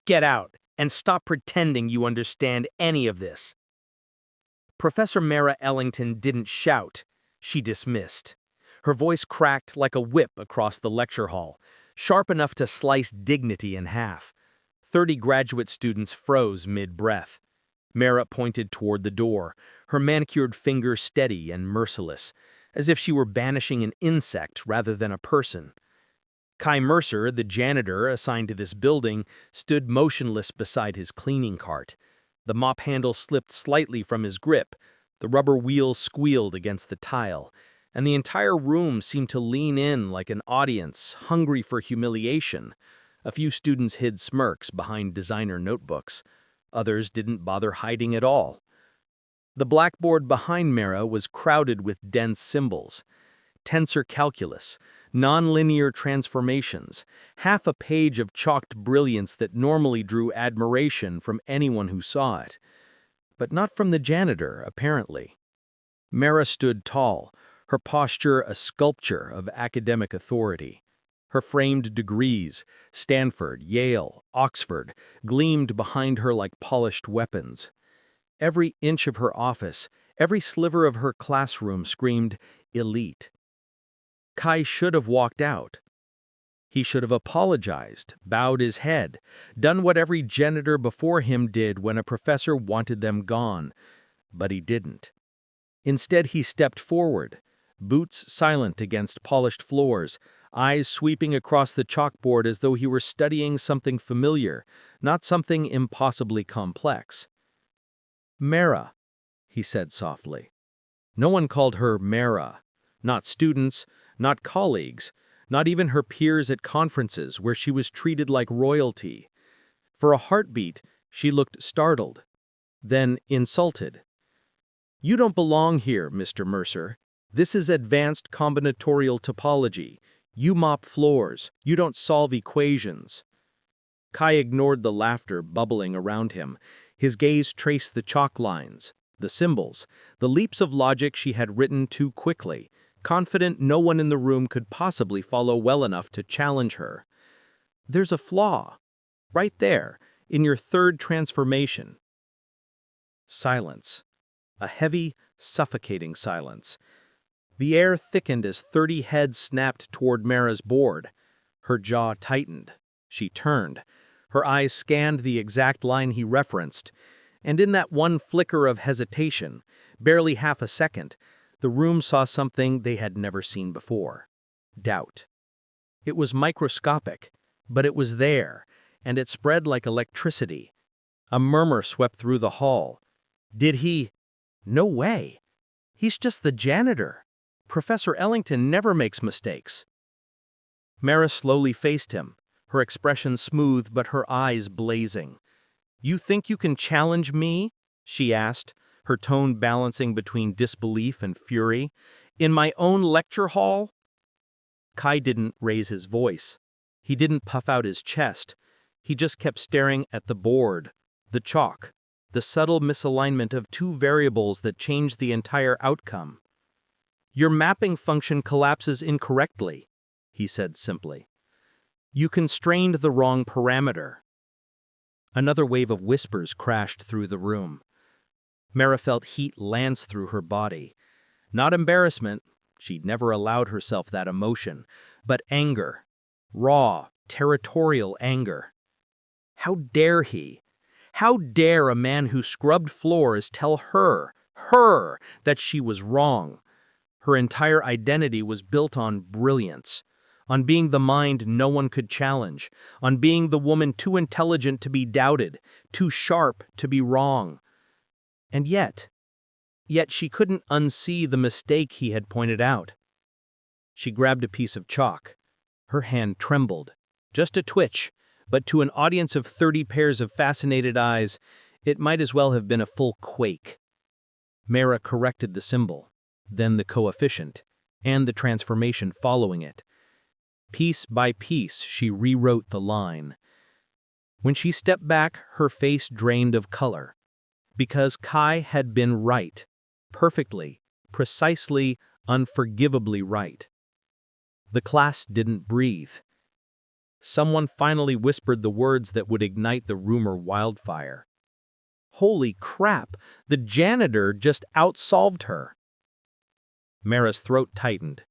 Get out, and stop pretending you understand any of this. Professor Mara Ellington didn't shout. She dismissed. Her voice cracked like a whip across the lecture hall, sharp enough to slice dignity in half. 30 graduate students froze mid-breath. Mara pointed toward the door, her manicured finger steady and merciless, as if she were banishing an insect rather than a person. Kai Mercer, the janitor assigned to this building, stood motionless beside his cleaning cart. The mop handle slipped slightly from his grip, the rubber wheel squealed against the tile, and the entire room seemed to lean in like an audience, hungry for humiliation. A few students hid smirks behind designer notebooks. Others didn't bother hiding at all. The blackboard behind Mara was crowded with dense symbols. Tensor calculus, nonlinear transformations, half a page of chalked brilliance that normally drew admiration from anyone who saw it. But not from the janitor, apparently. Mara stood tall, her posture a sculpture of academic authority. Her framed degrees, Stanford, Yale, Oxford, gleamed behind her like polished weapons. Every inch of her office, every sliver of her classroom screamed elite. Kai should have walked out. He should have apologized, bowed his head, done what every janitor before him did when a professor wanted them gone. But he didn't. Instead, he stepped forward, boots silent against polished floors, eyes sweeping across the chalkboard as though he were studying something familiar, not something impossibly complex. Mara, he said softly. No one called her Mara. Not students, not colleagues, not even her peers at conferences where she was treated like royalty. For a heartbeat, she looked startled, then insulted. You don't belong here, Mr. Mercer. This is advanced combinatorial topology. You mop floors. You don't solve equations. Kai ignored the laughter bubbling around him. His gaze traced the chalk lines, the symbols, the leaps of logic she had written too quickly, confident no one in the room could possibly follow well enough to challenge her. There's a flaw, right there, in your third transformation. Silence. A heavy, suffocating silence. The air thickened as 30 heads snapped toward Mara's board. Her jaw tightened. She turned. Her eyes scanned the exact line he referenced, and in that one flicker of hesitation, barely half a second, the room saw something they had never seen before. Doubt. It was microscopic, but it was there, and it spread like electricity. A murmur swept through the hall. Did he? No way. He's just the janitor. Professor Ellington never makes mistakes. Mara slowly faced him, her expression smooth but her eyes blazing. You think you can challenge me? She asked, her tone balancing between disbelief and fury. In my own lecture hall? Kai didn't raise his voice. He didn't puff out his chest. He just kept staring at the board, the chalk, the subtle misalignment of two variables that changed the entire outcome. Your mapping function collapses incorrectly, he said simply. You constrained the wrong parameter. Another wave of whispers crashed through the room. Mara felt heat lance through her body. Not embarrassment, she'd never allowed herself that emotion, but anger. Raw, territorial anger. How dare he? How dare a man who scrubbed floors tell her, that she was wrong? Her entire identity was built on brilliance, on being the mind no one could challenge, on being the woman too intelligent to be doubted, too sharp to be wrong. And yet she couldn't unsee the mistake he had pointed out. She grabbed a piece of chalk. Her hand trembled, just a twitch, but to an audience of 30 pairs of fascinated eyes, it might as well have been a full quake. Mara corrected the symbol, then the coefficient, and the transformation following it. Piece by piece, she rewrote the line. When she stepped back, her face drained of color. Because Kai had been right. Perfectly, precisely, unforgivably right. The class didn't breathe. Someone finally whispered the words that would ignite the rumor wildfire. Holy crap, the janitor just outsolved her. Mara's throat tightened.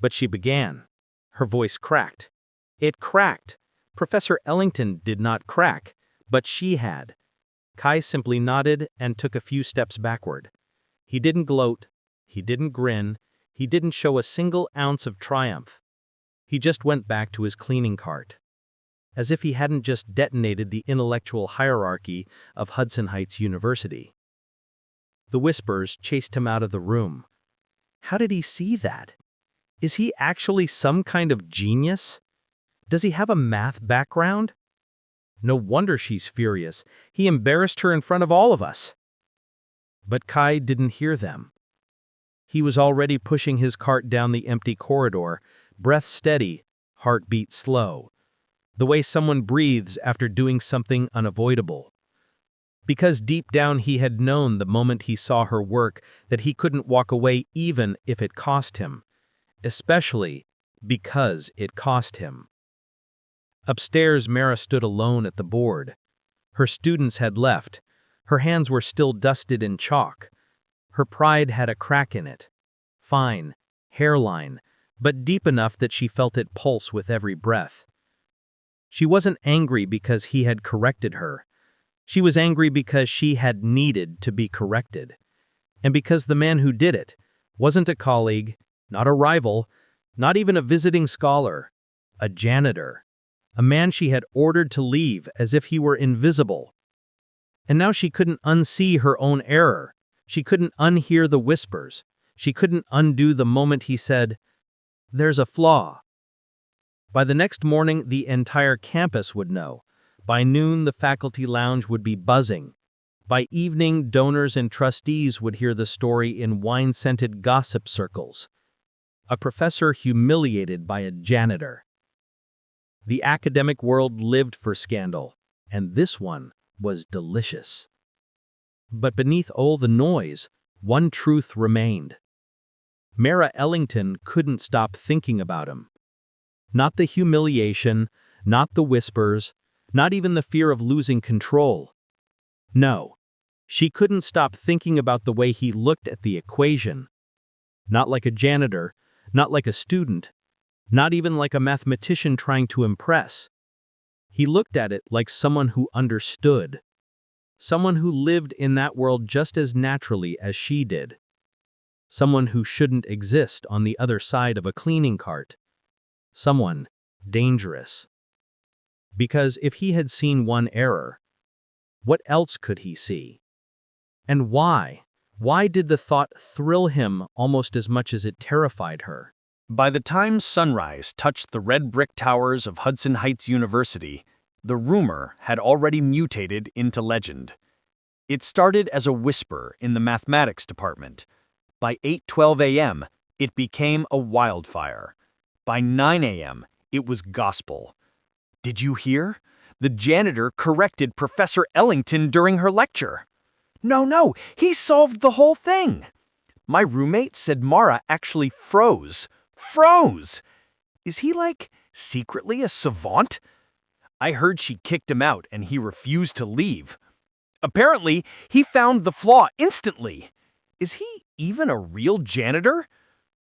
But she began. Her voice cracked. It cracked. Professor Ellington did not crack, but she had. Kai simply nodded and took a few steps backward. He didn't gloat. He didn't grin. He didn't show a single ounce of triumph. He just went back to his cleaning cart. As if he hadn't just detonated the intellectual hierarchy of Hudson Heights University. The whispers chased him out of the room. How did he see that? Is he actually some kind of genius? Does he have a math background? No wonder she's furious. He embarrassed her in front of all of us. But Kai didn't hear them. He was already pushing his cart down the empty corridor, breath steady, heartbeat slow. The way someone breathes after doing something unavoidable. Because deep down he had known the moment he saw her work that he couldn't walk away even if it cost him. Especially because it cost him. Upstairs, Mara stood alone at the board. Her students had left. Her hands were still dusted in chalk. Her pride had a crack in it. Fine, hairline, but deep enough that she felt it pulse with every breath. She wasn't angry because he had corrected her. She was angry because she had needed to be corrected. And because the man who did it wasn't a colleague, not a rival, not even a visiting scholar, a janitor. A man she had ordered to leave as if he were invisible. And now she couldn't unsee her own error. She couldn't unhear the whispers. She couldn't undo the moment he said, "There's a flaw." By the next morning, the entire campus would know. By noon, the faculty lounge would be buzzing. By evening, donors and trustees would hear the story in wine-scented gossip circles. A professor humiliated by a janitor. The academic world lived for scandal, and this one was delicious. But beneath all the noise, one truth remained. Mara Ellington couldn't stop thinking about him. Not the humiliation, not the whispers, not even the fear of losing control. No, she couldn't stop thinking about the way he looked at the equation. Not like a janitor, not like a student, not even like a mathematician trying to impress. He looked at it like someone who understood. Someone who lived in that world just as naturally as she did. Someone who shouldn't exist on the other side of a cleaning cart. Someone dangerous. Because if he had seen one error, what else could he see? And why? Why did the thought thrill him almost as much as it terrified her? By the time sunrise touched the red brick towers of Hudson Heights University, the rumor had already mutated into legend. It started as a whisper in the mathematics department. By 8:12 a.m., it became a wildfire. By 9 a.m., it was gospel. Did you hear? The janitor corrected Professor Ellington during her lecture. No, he solved the whole thing. My roommate said Mara actually froze. Froze! Is he secretly a savant? I heard she kicked him out and he refused to leave. Apparently, he found the flaw instantly. Is he even a real janitor?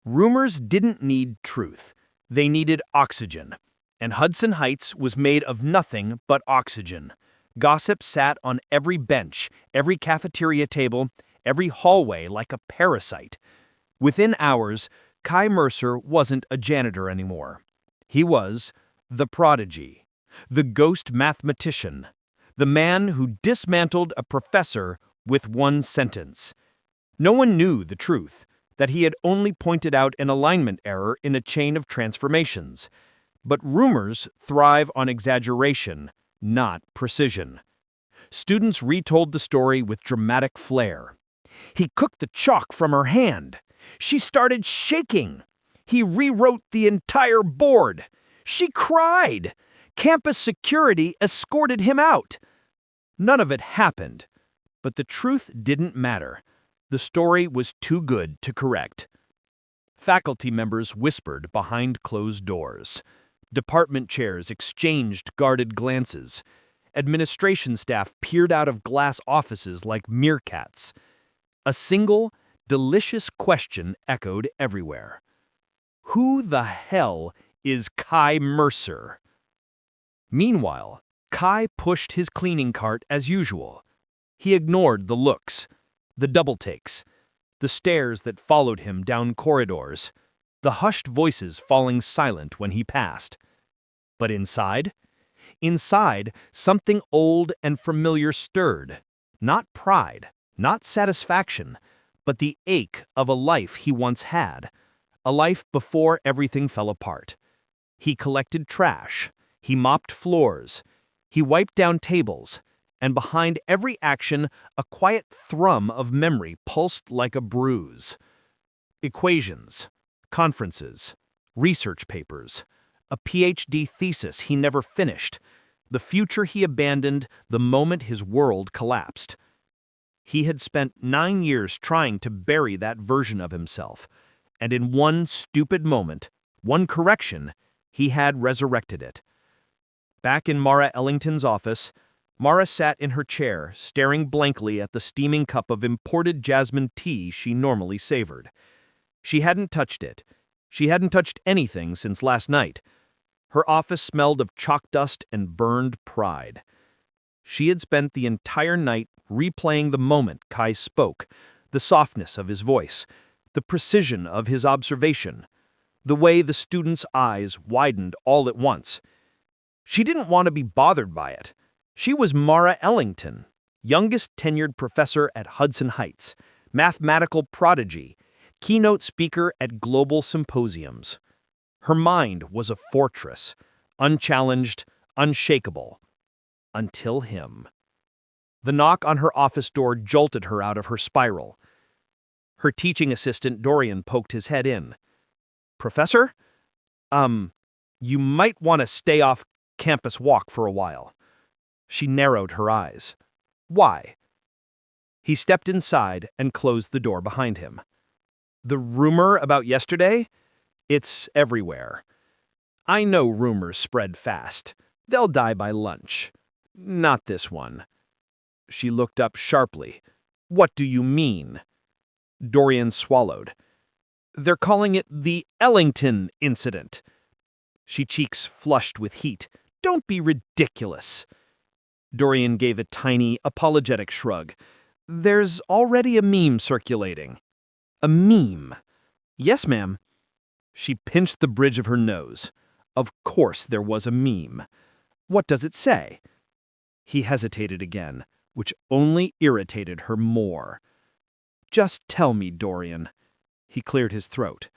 Rumors didn't need truth. They needed oxygen. And Hudson Heights was made of nothing but oxygen. Gossip sat on every bench, every cafeteria table, every hallway like a parasite. Within hours, Kai Mercer wasn't a janitor anymore. He was the prodigy, the ghost mathematician, the man who dismantled a professor with one sentence. No one knew the truth, that he had only pointed out an alignment error in a chain of transformations. But rumors thrive on exaggeration, not precision. Students retold the story with dramatic flair. He cooked the chalk from her hand. She started shaking. He rewrote the entire board. She cried. Campus security escorted him out. None of it happened, but the truth didn't matter. The story was too good to correct. Faculty members whispered behind closed doors. Department chairs exchanged guarded glances. Administration staff peered out of glass offices like meerkats. A single, delicious question echoed everywhere. Who the hell is Kai Mercer? Meanwhile, Kai pushed his cleaning cart as usual. He ignored the looks, the double takes, the stares that followed him down corridors, the hushed voices falling silent when he passed. But inside, something old and familiar stirred. Not pride, not satisfaction, but the ache of a life he once had, a life before everything fell apart. He collected trash, he mopped floors, he wiped down tables, and behind every action, a quiet thrum of memory pulsed like a bruise. Equations, conferences, research papers, a PhD thesis he never finished, the future he abandoned the moment his world collapsed. He had spent 9 years trying to bury that version of himself, and in one stupid moment, one correction, he had resurrected it. Back in Mara Ellington's office, Mara sat in her chair, staring blankly at the steaming cup of imported jasmine tea she normally savored. She hadn't touched it. She hadn't touched anything since last night. Her office smelled of chalk dust and burned pride. She had spent the entire night replaying the moment Kai spoke, the softness of his voice, the precision of his observation, the way the student's eyes widened all at once. She didn't want to be bothered by it. She was Mara Ellington, youngest tenured professor at Hudson Heights, mathematical prodigy, keynote speaker at global symposiums. Her mind was a fortress, unchallenged, unshakable. Until him. The knock on her office door jolted her out of her spiral. Her teaching assistant Dorian poked his head in. "Professor? You might want to stay off campus walk for a while." She narrowed her eyes. "Why?" He stepped inside and closed the door behind him. "The rumor about yesterday? It's everywhere. I know rumors spread fast. They'll die by lunch. Not this one." She looked up sharply. "What do you mean?" Dorian swallowed. "They're calling it the Ellington incident." She cheeks flushed with heat. "Don't be ridiculous." Dorian gave a tiny, apologetic shrug. "There's already a meme circulating." "A meme?" "Yes, ma'am." She pinched the bridge of her nose. Of course there was a meme. "What does it say?" He hesitated again, which only irritated her more. "Just tell me, Dorian." He cleared his throat.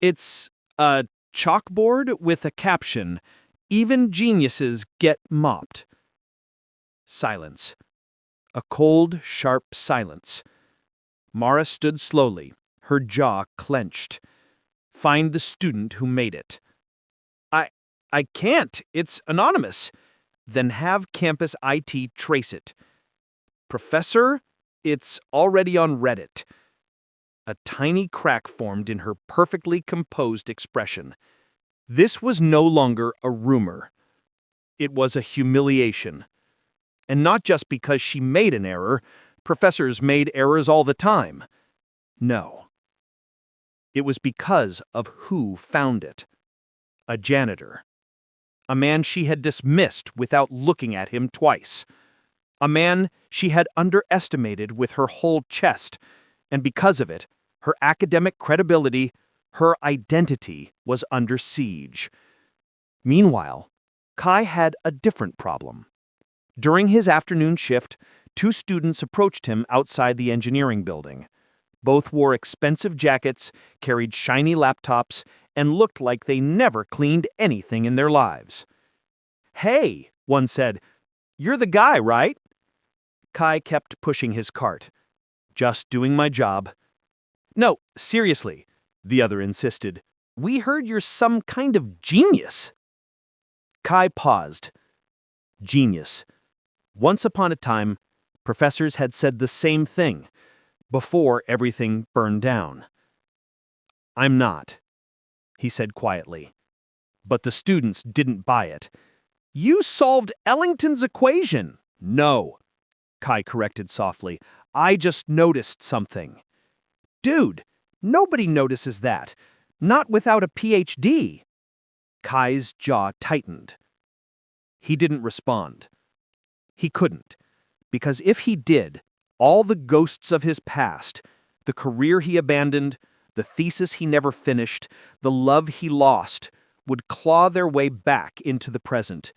"It's a chalkboard with a caption, 'Even geniuses get mopped.'" Silence. A cold, sharp silence. Mara stood slowly, her jaw clenched. "Find the student who made it." I can't. It's anonymous." "Then have campus IT trace it." "Professor, it's already on Reddit." A tiny crack formed in her perfectly composed expression. This was no longer a rumor. It was a humiliation. And not just because she made an error. Professors made errors all the time. No. It was because of who found it. A janitor. A man she had dismissed without looking at him twice. A man she had underestimated with her whole chest, and because of it, her academic credibility, her identity was under siege. Meanwhile, Kai had a different problem. During his afternoon shift, 2 students approached him outside the engineering building. Both wore expensive jackets, carried shiny laptops, and looked like they never cleaned anything in their lives. "Hey," one said, "you're the guy, right?" Kai kept pushing his cart. "Just doing my job." "No, seriously," the other insisted. "We heard you're some kind of genius." Kai paused. Genius. Once upon a time, professors had said the same thing, before everything burned down. "I'm not," he said quietly. But the students didn't buy it. "You solved Ellington's equation." "No," Kai corrected softly. "I just noticed something." "Dude, nobody notices that. Not without a PhD." Kai's jaw tightened. He didn't respond. He couldn't, because if he did, all the ghosts of his past, the career he abandoned, the thesis he never finished, the love he lost, would claw their way back into the present.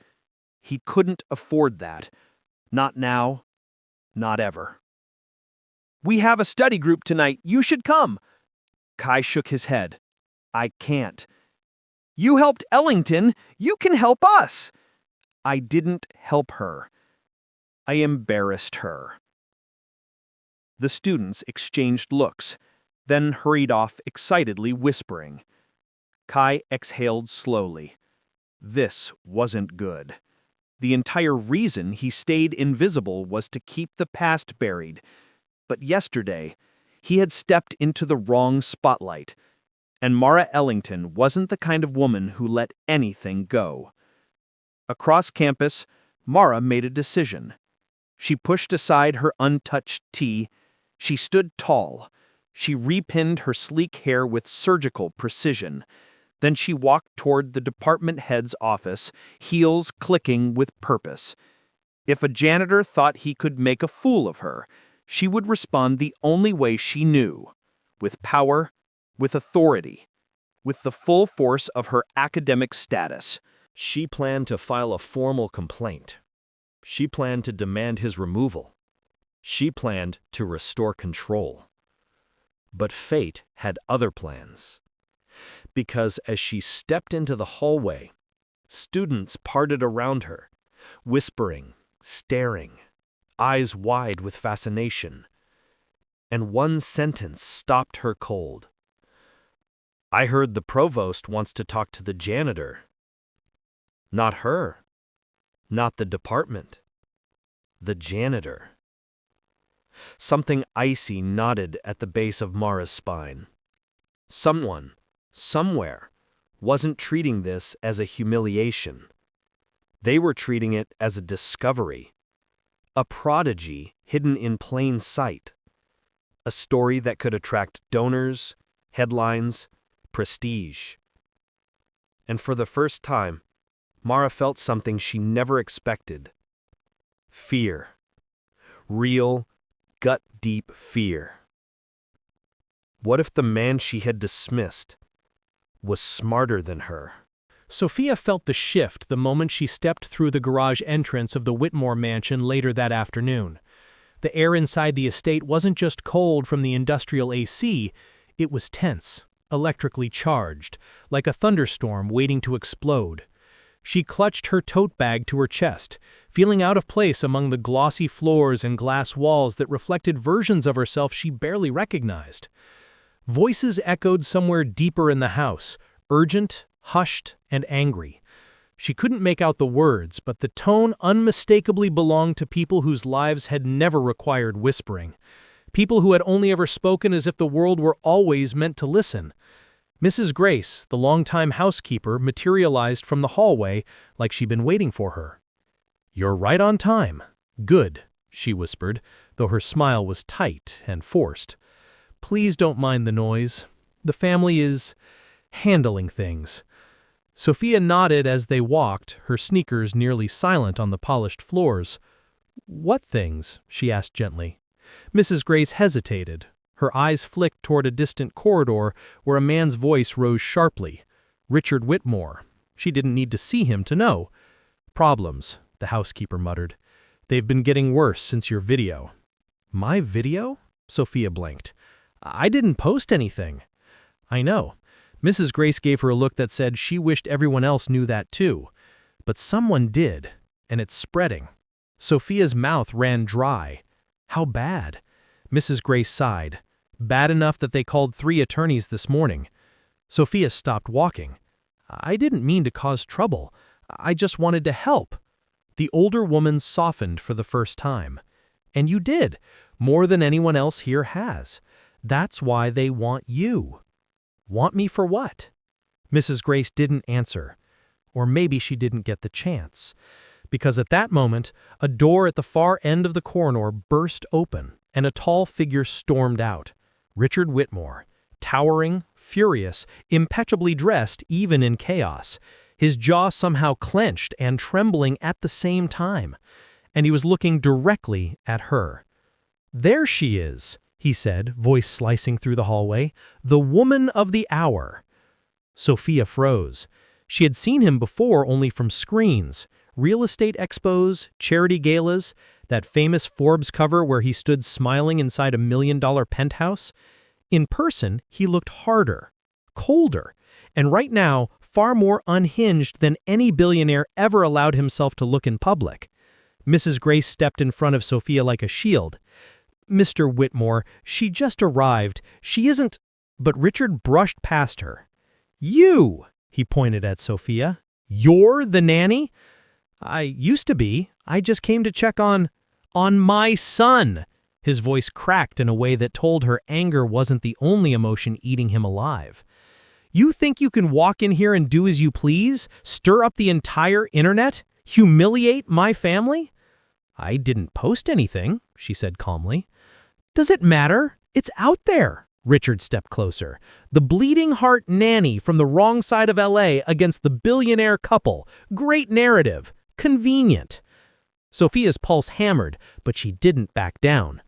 He couldn't afford that. Not now, not ever. "We have a study group tonight. You should come." Kai shook his head. "I can't." "You helped Ellington. You can help us." "I didn't help her. I embarrassed her." The students exchanged looks, then hurried off excitedly whispering. Kai exhaled slowly. This wasn't good. The entire reason he stayed invisible was to keep the past buried. But yesterday, he had stepped into the wrong spotlight, and Mara Ellington wasn't the kind of woman who let anything go. Across campus, Mara made a decision. She pushed aside her untouched tea. She stood tall. She repinned her sleek hair with surgical precision. Then she walked toward the department head's office, heels clicking with purpose. If a janitor thought he could make a fool of her, she would respond the only way she knew, with power, with authority, with the full force of her academic status. She planned to file a formal complaint. She planned to demand his removal. She planned to restore control. But fate had other plans. Because as she stepped into the hallway, students parted around her, whispering, staring, eyes wide with fascination. And one sentence stopped her cold. "I heard the provost wants to talk to the janitor." Not her. Not the department. The janitor. Something icy knotted at the base of Mara's spine. Someone, somewhere, wasn't treating this as a humiliation. They were treating it as a discovery. A prodigy hidden in plain sight. A story that could attract donors, headlines, prestige. And for the first time, Mara felt something she never expected. Fear. Real, gut-deep fear. What if the man she had dismissed was smarter than her? Sophia felt the shift the moment she stepped through the garage entrance of the Whitmore mansion later that afternoon. The air inside the estate wasn't just cold from the industrial AC, it was tense, electrically charged, like a thunderstorm waiting to explode. She clutched her tote bag to her chest, feeling out of place among the glossy floors and glass walls that reflected versions of herself she barely recognized. Voices echoed somewhere deeper in the house, urgent, hushed, and angry. She couldn't make out the words, but the tone unmistakably belonged to people whose lives had never required whispering. People who had only ever spoken as if the world were always meant to listen. Mrs. Grace, the longtime housekeeper, materialized from the hallway like she'd been waiting for her. "You're right on time. Good," she whispered, though her smile was tight and forced. "Please don't mind the noise. The family is handling things." Sophia nodded as they walked, her sneakers nearly silent on the polished floors. "What things?" she asked gently. Mrs. Grace hesitated. Her eyes flicked toward a distant corridor where a man's voice rose sharply. Richard Whitmore. She didn't need to see him to know. "Problems," the housekeeper muttered. "They've been getting worse since your video." "My video?" Sophia blinked. "I didn't post anything." "I know." Mrs. Grace gave her a look that said she wished everyone else knew that too. But someone did, and it's spreading. Sophia's mouth ran dry. How bad? Mrs. Grace sighed. Bad enough that they called 3 attorneys this morning. Sophia stopped walking. "I didn't mean to cause trouble. I just wanted to help." The older woman softened for the first time. "And you did, more than anyone else here has. That's why they want you." Want me for what? Mrs. Grace didn't answer. Or maybe she didn't get the chance. Because at that moment, a door at the far end of the corridor burst open, and a tall figure stormed out. Richard Whitmore, towering, furious, impeccably dressed even in chaos. His jaw somehow clenched and trembling at the same time. And he was looking directly at her. "There she is," he said, voice slicing through the hallway. "The woman of the hour." Sophia froze. She had seen him before only from screens, real estate expos, charity galas, that famous Forbes cover where he stood smiling inside a $1 million penthouse. In person, he looked harder, colder, and right now, far more unhinged than any billionaire ever allowed himself to look in public. Mrs. Grace stepped in front of Sophia like a shield. "Mr. Whitmore, she just arrived. She isn't—" But Richard brushed past her. "You!" he pointed at Sophia. "You're the nanny?" "I used to be. I just came to check on my son." His voice cracked in a way that told her anger wasn't the only emotion eating him alive. "You think you can walk in here and do as you please? Stir up the entire internet? Humiliate my family?" "I didn't post anything," she said calmly. "Does it matter? It's out there." Richard stepped closer. "The bleeding heart nanny from the wrong side of LA against the billionaire couple. Great narrative. Convenient." Sophia's pulse hammered, but she didn't back down.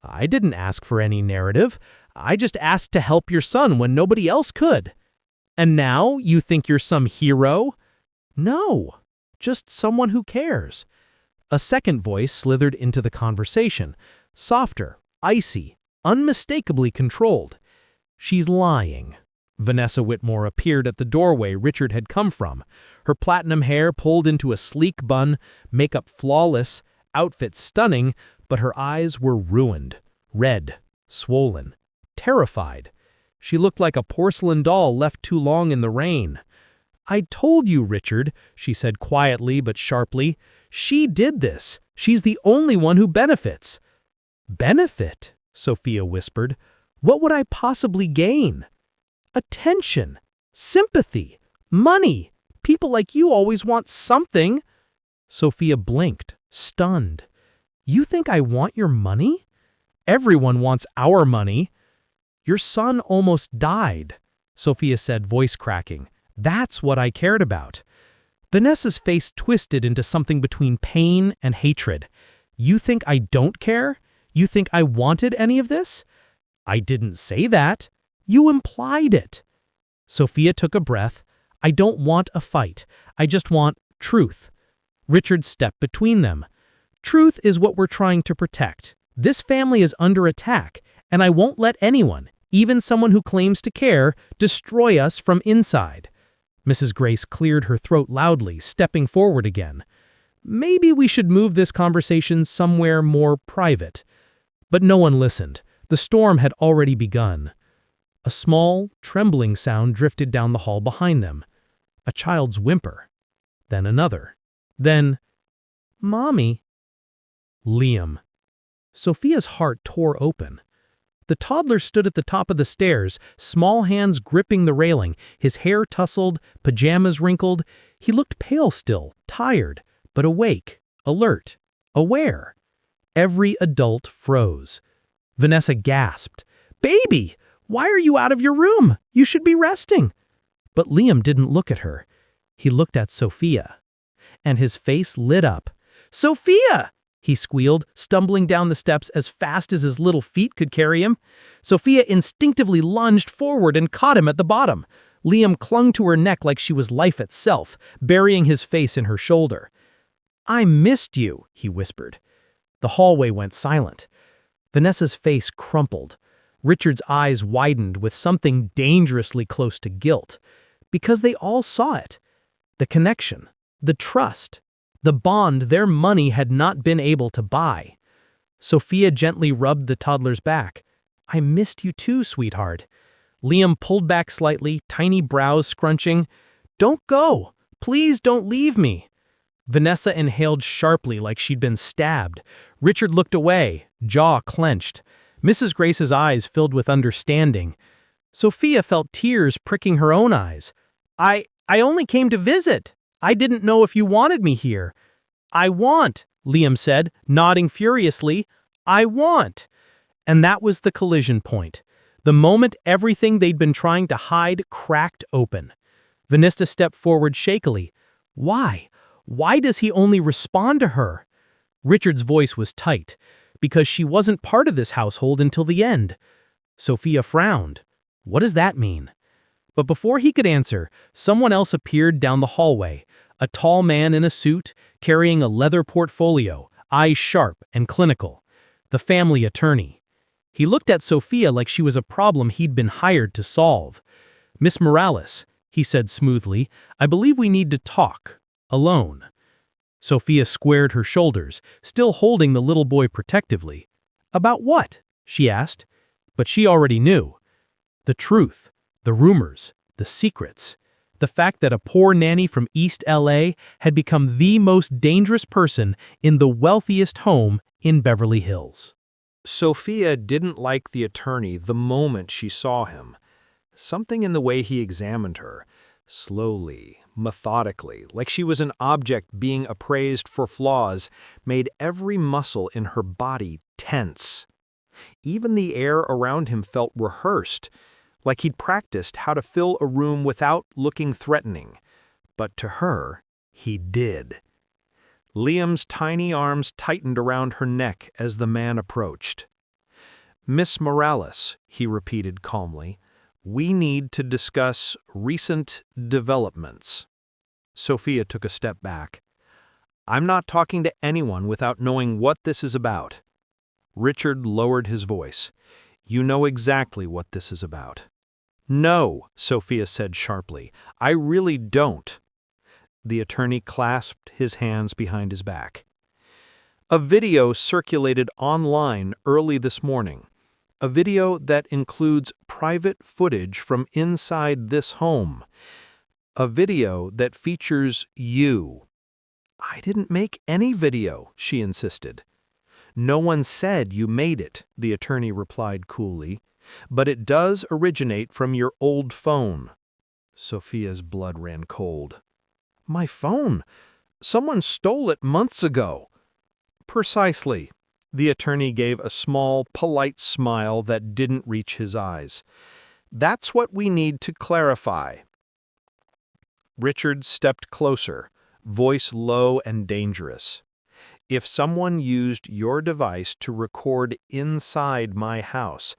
"I didn't ask for any narrative. I just asked to help your son when nobody else could." "And now you think you're some hero?" "No, just someone who cares." A second voice slithered into the conversation, softer, icy, unmistakably controlled. "She's lying." Vanessa Whitmore appeared at the doorway Richard had come from, her platinum hair pulled into a sleek bun, makeup flawless, outfit stunning, but her eyes were ruined, red, swollen, terrified. She looked like a porcelain doll left too long in the rain. "I told you, Richard," she said quietly but sharply. "She did this. She's the only one who benefits." "Benefit?" Sophia whispered. "What would I possibly gain?" "Attention, sympathy, money. People like you always want something." Sophia blinked, stunned. "You think I want your money?" "Everyone wants our money." "Your son almost died," Sophia said, voice cracking. "That's what I cared about." Vanessa's face twisted into something between pain and hatred. "You think I don't care? You think I wanted any of this?" "I didn't say that." "You implied it." Sophia took a breath. "I don't want a fight. I just want truth." Richard stepped between them. "Truth is what we're trying to protect. This family is under attack, and I won't let anyone, even someone who claims to care, destroy us from inside." Mrs. Grace cleared her throat loudly, stepping forward again. "Maybe we should move this conversation somewhere more private." But no one listened. The storm had already begun. A small, trembling sound drifted down the hall behind them. A child's whimper. Then another. Then, "Mommy." Liam. Sophia's heart tore open. The toddler stood at the top of the stairs, small hands gripping the railing, his hair tousled, pajamas wrinkled. He looked pale still, tired, but awake, alert, aware. Every adult froze. Vanessa gasped. "Baby, why are you out of your room? You should be resting." But Liam didn't look at her. He looked at Sophia. And his face lit up. "Sophia!" he squealed, stumbling down the steps as fast as his little feet could carry him. Sophia instinctively lunged forward and caught him at the bottom. Liam clung to her neck like she was life itself, burying his face in her shoulder. "I missed you," he whispered. The hallway went silent. Vanessa's face crumpled. Richard's eyes widened with something dangerously close to guilt. Because they all saw it. The connection, the trust, the bond their money had not been able to buy. Sophia gently rubbed the toddler's back. "I missed you too, sweetheart." Liam pulled back slightly, tiny brows scrunching. "Don't go. Please don't leave me." Vanessa inhaled sharply like she'd been stabbed. Richard looked away, jaw clenched. Mrs. Grace's eyes filled with understanding. Sophia felt tears pricking her own eyes. I only came to visit. I didn't know if you wanted me here. I want, Liam said, nodding furiously. I want. And that was the collision point. The moment everything they'd been trying to hide cracked open. Vanessa stepped forward shakily. Why? Why does he only respond to her? Richard's voice was tight, because she wasn't part of this household until the end. Sophia frowned. What does that mean? But before he could answer, someone else appeared down the hallway, a tall man in a suit, carrying a leather portfolio, eyes sharp and clinical. The family attorney. He looked at Sophia like she was a problem he'd been hired to solve. Miss Morales, he said smoothly, I believe we need to talk. Alone. Sophia squared her shoulders, still holding the little boy protectively. About what? She asked. But she already knew. The truth, the rumors, the secrets. The fact that a poor nanny from East LA had become the most dangerous person in the wealthiest home in Beverly Hills. Sophia didn't like the attorney the moment she saw him. Something in the way he examined her, slowly, methodically, like she was an object being appraised for flaws, made every muscle in her body tense. Even the air around him felt rehearsed, like he'd practiced how to fill a room without looking threatening. But to her, he did. Liam's tiny arms tightened around her neck as the man approached. Miss Morales, he repeated calmly, we need to discuss recent developments. Sophia took a step back. I'm not talking to anyone without knowing what this is about. Richard lowered his voice. You know exactly what this is about. No, Sophia said sharply. I really don't. The attorney clasped his hands behind his back. A video circulated online early this morning. A video that includes private footage from inside this home. A video that features you. I didn't make any video, she insisted. No one said you made it, the attorney replied coolly. But it does originate from your old phone. Sophia's blood ran cold. My phone? Someone stole it months ago. Precisely. The attorney gave a small, polite smile that didn't reach his eyes. That's what we need to clarify. Richard stepped closer, voice low and dangerous. If someone used your device to record inside my house,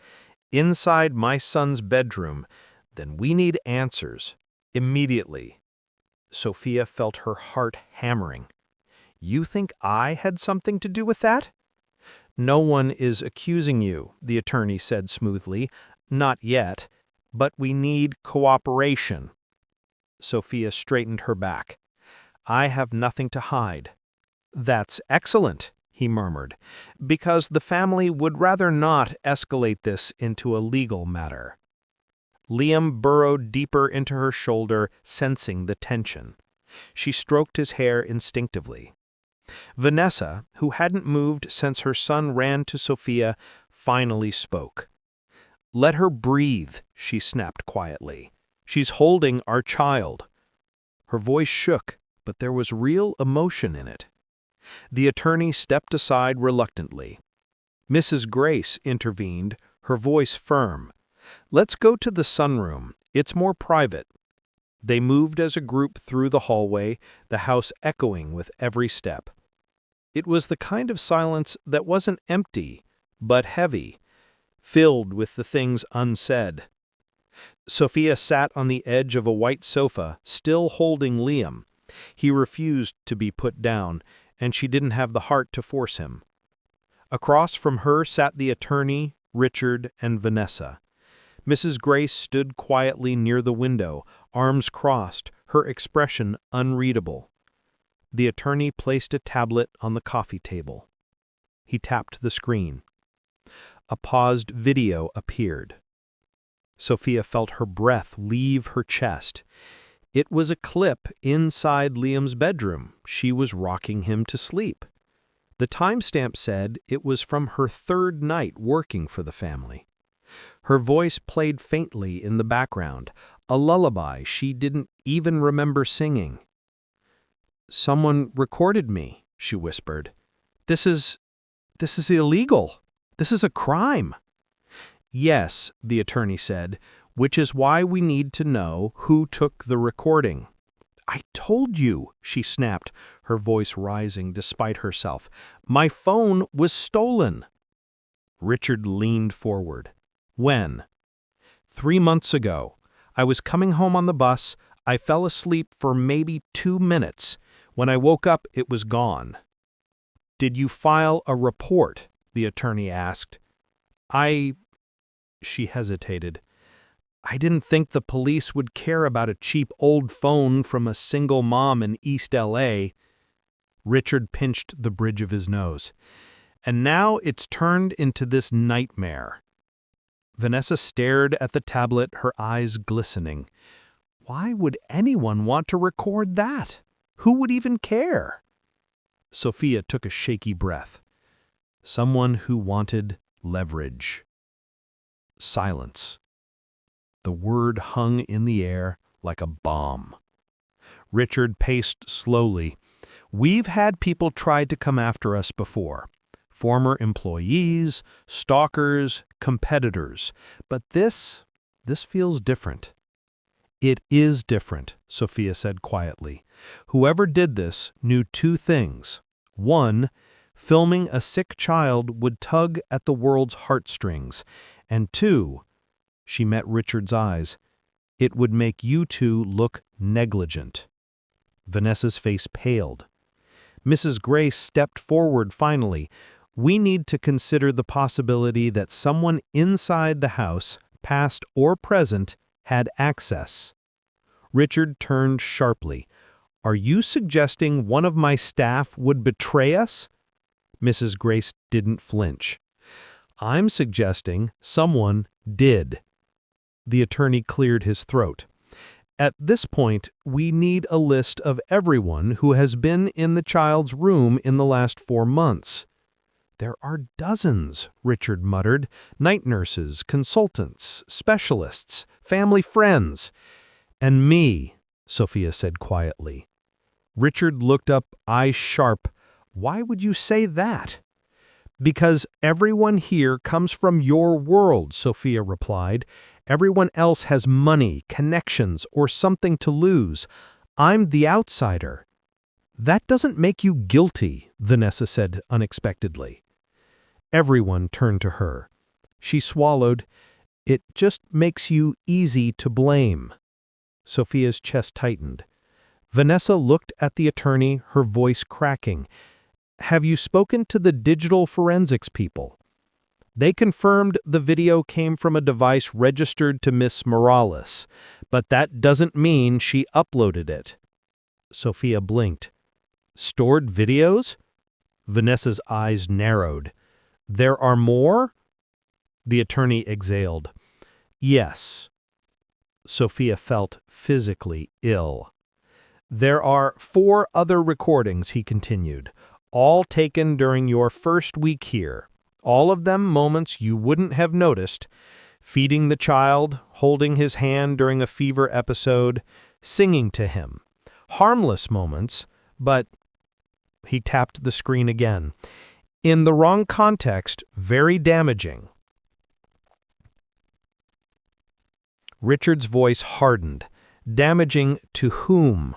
inside my son's bedroom, then we need answers, immediately. Sophia felt her heart hammering. You think I had something to do with that? No one is accusing you, the attorney said smoothly. Not yet, but we need cooperation. Sophia straightened her back. I have nothing to hide. That's excellent, he murmured, because the family would rather not escalate this into a legal matter. Liam burrowed deeper into her shoulder, sensing the tension. She stroked his hair instinctively. Vanessa, who hadn't moved since her son ran to Sophia, finally spoke. Let her breathe, she snapped quietly. She's holding our child. Her voice shook, but there was real emotion in it. The attorney stepped aside reluctantly. Mrs. Grace intervened, her voice firm. Let's go to the sunroom. It's more private. They moved as a group through the hallway, the house echoing with every step. It was the kind of silence that wasn't empty, but heavy, filled with the things unsaid. Sophia sat on the edge of a white sofa, still holding Liam. He refused to be put down, and she didn't have the heart to force him. Across from her sat the attorney, Richard, and Vanessa. Mrs. Grace stood quietly near the window, arms crossed, her expression unreadable. The attorney placed a tablet on the coffee table. He tapped the screen. A paused video appeared. Sophia felt her breath leave her chest. It was a clip inside Liam's bedroom. She was rocking him to sleep. The timestamp said it was from her third night working for the family. Her voice played faintly in the background, a lullaby she didn't even remember singing. "Someone recorded me," she whispered. This is illegal. This is a crime." "Yes," the attorney said, "which is why we need to know who took the recording." "I told you," she snapped, her voice rising despite herself. "My phone was stolen." Richard leaned forward. "When?" "3 months ago. I was coming home on the bus. I fell asleep for maybe 2 minutes. When I woke up, it was gone." "Did you file a report?" the attorney asked. She hesitated. "I didn't think the police would care about a cheap old phone from a single mom in East L.A. Richard pinched the bridge of his nose. "And now it's turned into this nightmare." Vanessa stared at the tablet, her eyes glistening. Why would anyone want to record that? Who would even care? Sophia took a shaky breath. Someone who wanted leverage. Silence. The word hung in the air like a bomb. Richard paced slowly. "We've had people try to come after us before. Former employees, stalkers, competitors. But this feels different." "It is different," Sophia said quietly. "Whoever did this knew 2 things. 1, filming a sick child would tug at the world's heartstrings. And 2, she met Richard's eyes, it would make you 2 look negligent." Vanessa's face paled. Mrs. Grace stepped forward finally. "We need to consider the possibility that someone inside the house, past or present, had access." Richard turned sharply. "Are you suggesting one of my staff would betray us?" Mrs. Grace didn't flinch. "I'm suggesting someone did." The attorney cleared his throat. "At this point, we need a list of everyone who has been in the child's room in the last 4 months. "There are dozens," Richard muttered. "Night nurses, consultants, specialists, family friends." "And me," Sophia said quietly. Richard looked up, eyes sharp. "Why would you say that?" "Because everyone here comes from your world," Sophia replied. "Everyone else has money, connections, or something to lose. I'm the outsider." "That doesn't make you guilty," Vanessa said unexpectedly. Everyone turned to her. She swallowed. "It just makes you easy to blame." Sophia's chest tightened. Vanessa looked at the attorney, her voice cracking. "Have you spoken to the digital forensics people?" "They confirmed the video came from a device registered to Miss Morales, but that doesn't mean she uploaded it." Sophia blinked. "Stored videos?" Vanessa's eyes narrowed. "There are more?" The attorney exhaled. "Yes." Sophia felt physically ill. "There are 4 other recordings," he continued, "all taken during your first week here. All of them moments you wouldn't have noticed. Feeding the child, holding his hand during a fever episode, singing to him. Harmless moments, but—" He tapped the screen again. "In the wrong context, very damaging." Richard's voice hardened. "Damaging to whom?"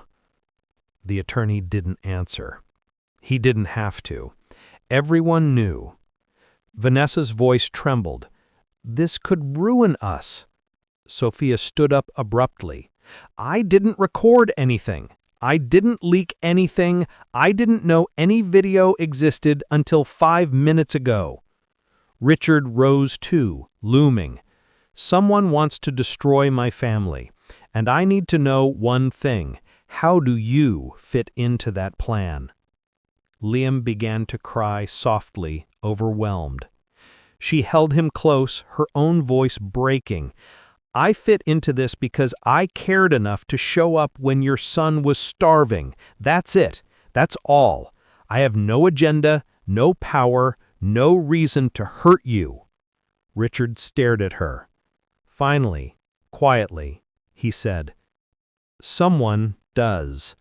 The attorney didn't answer. He didn't have to. Everyone knew. Vanessa's voice trembled. "This could ruin us." Sophia stood up abruptly. "I didn't record anything. I didn't leak anything. I didn't know any video existed until 5 minutes ago." Richard rose too, looming. "Someone wants to destroy my family, and I need to know one thing. How do you fit into that plan?" Liam began to cry softly, overwhelmed. She held him close, her own voice breaking. "I fit into this because I cared enough to show up when your son was starving. That's it. That's all. I have no agenda, no power, no reason to hurt you." Richard stared at her. Finally, quietly, he said, "Someone does."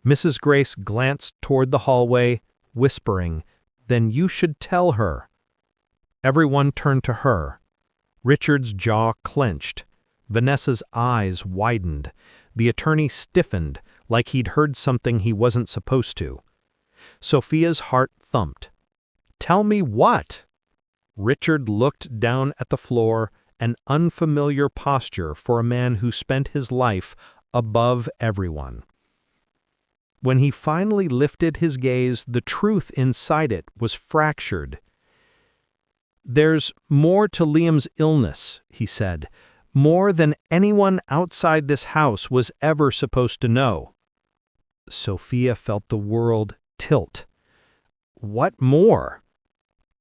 Mrs. Grace glanced toward the hallway, whispering, "Then you should tell her." Everyone turned to her. Richard's jaw clenched. Vanessa's eyes widened. The attorney stiffened, like he'd heard something he wasn't supposed to. Sophia's heart thumped. "Tell me what?" Richard looked down at the floor, an unfamiliar posture for a man who spent his life above everyone. When he finally lifted his gaze, the truth inside it was fractured. "There's more to Liam's illness," he said, "more than anyone outside this house was ever supposed to know." Sophia felt the world tilt. "What more?"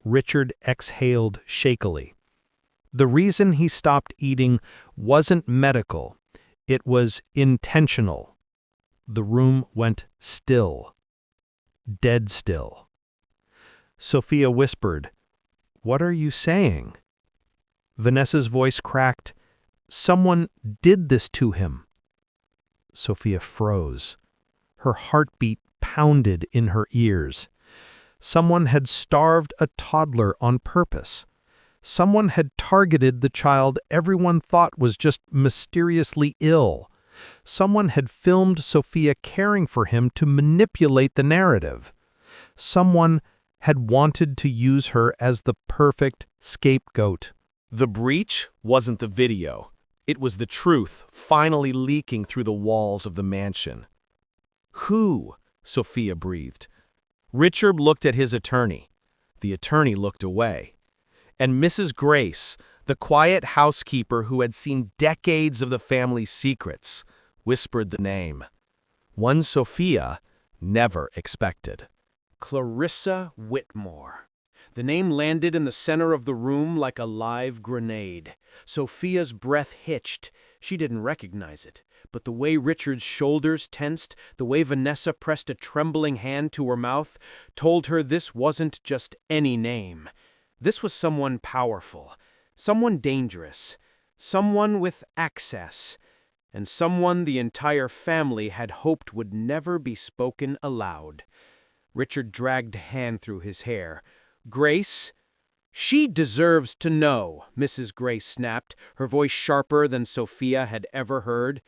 Richard exhaled shakily. The reason he stopped eating wasn't medical. It was intentional. The room went still. Dead still. Sophia whispered, "What are you saying?" Vanessa's voice cracked. "Someone did this to him." Sophia froze. Her heartbeat pounded in her ears. Someone had starved a toddler on purpose. Someone had targeted the child everyone thought was just mysteriously ill. Someone had filmed Sophia caring for him to manipulate the narrative. Someone had wanted to use her as the perfect scapegoat. The breach wasn't the video. It was the truth finally leaking through the walls of the mansion. "Who?" Sophia breathed. Richard looked at his attorney. The attorney looked away. And Mrs. Grace, the quiet housekeeper who had seen decades of the family's secrets, whispered the name. One Sophia never expected. Clarissa Whitmore. The name landed in the center of the room like a live grenade. Sophia's breath hitched. She didn't recognize it. But the way Richard's shoulders tensed, the way Vanessa pressed a trembling hand to her mouth, told her this wasn't just any name. This was someone powerful, someone dangerous, someone with access, and someone the entire family had hoped would never be spoken aloud. Richard dragged a hand through his hair. "Grace?" "She deserves to know," Mrs. Grace snapped, her voice sharper than Sophia had ever heard.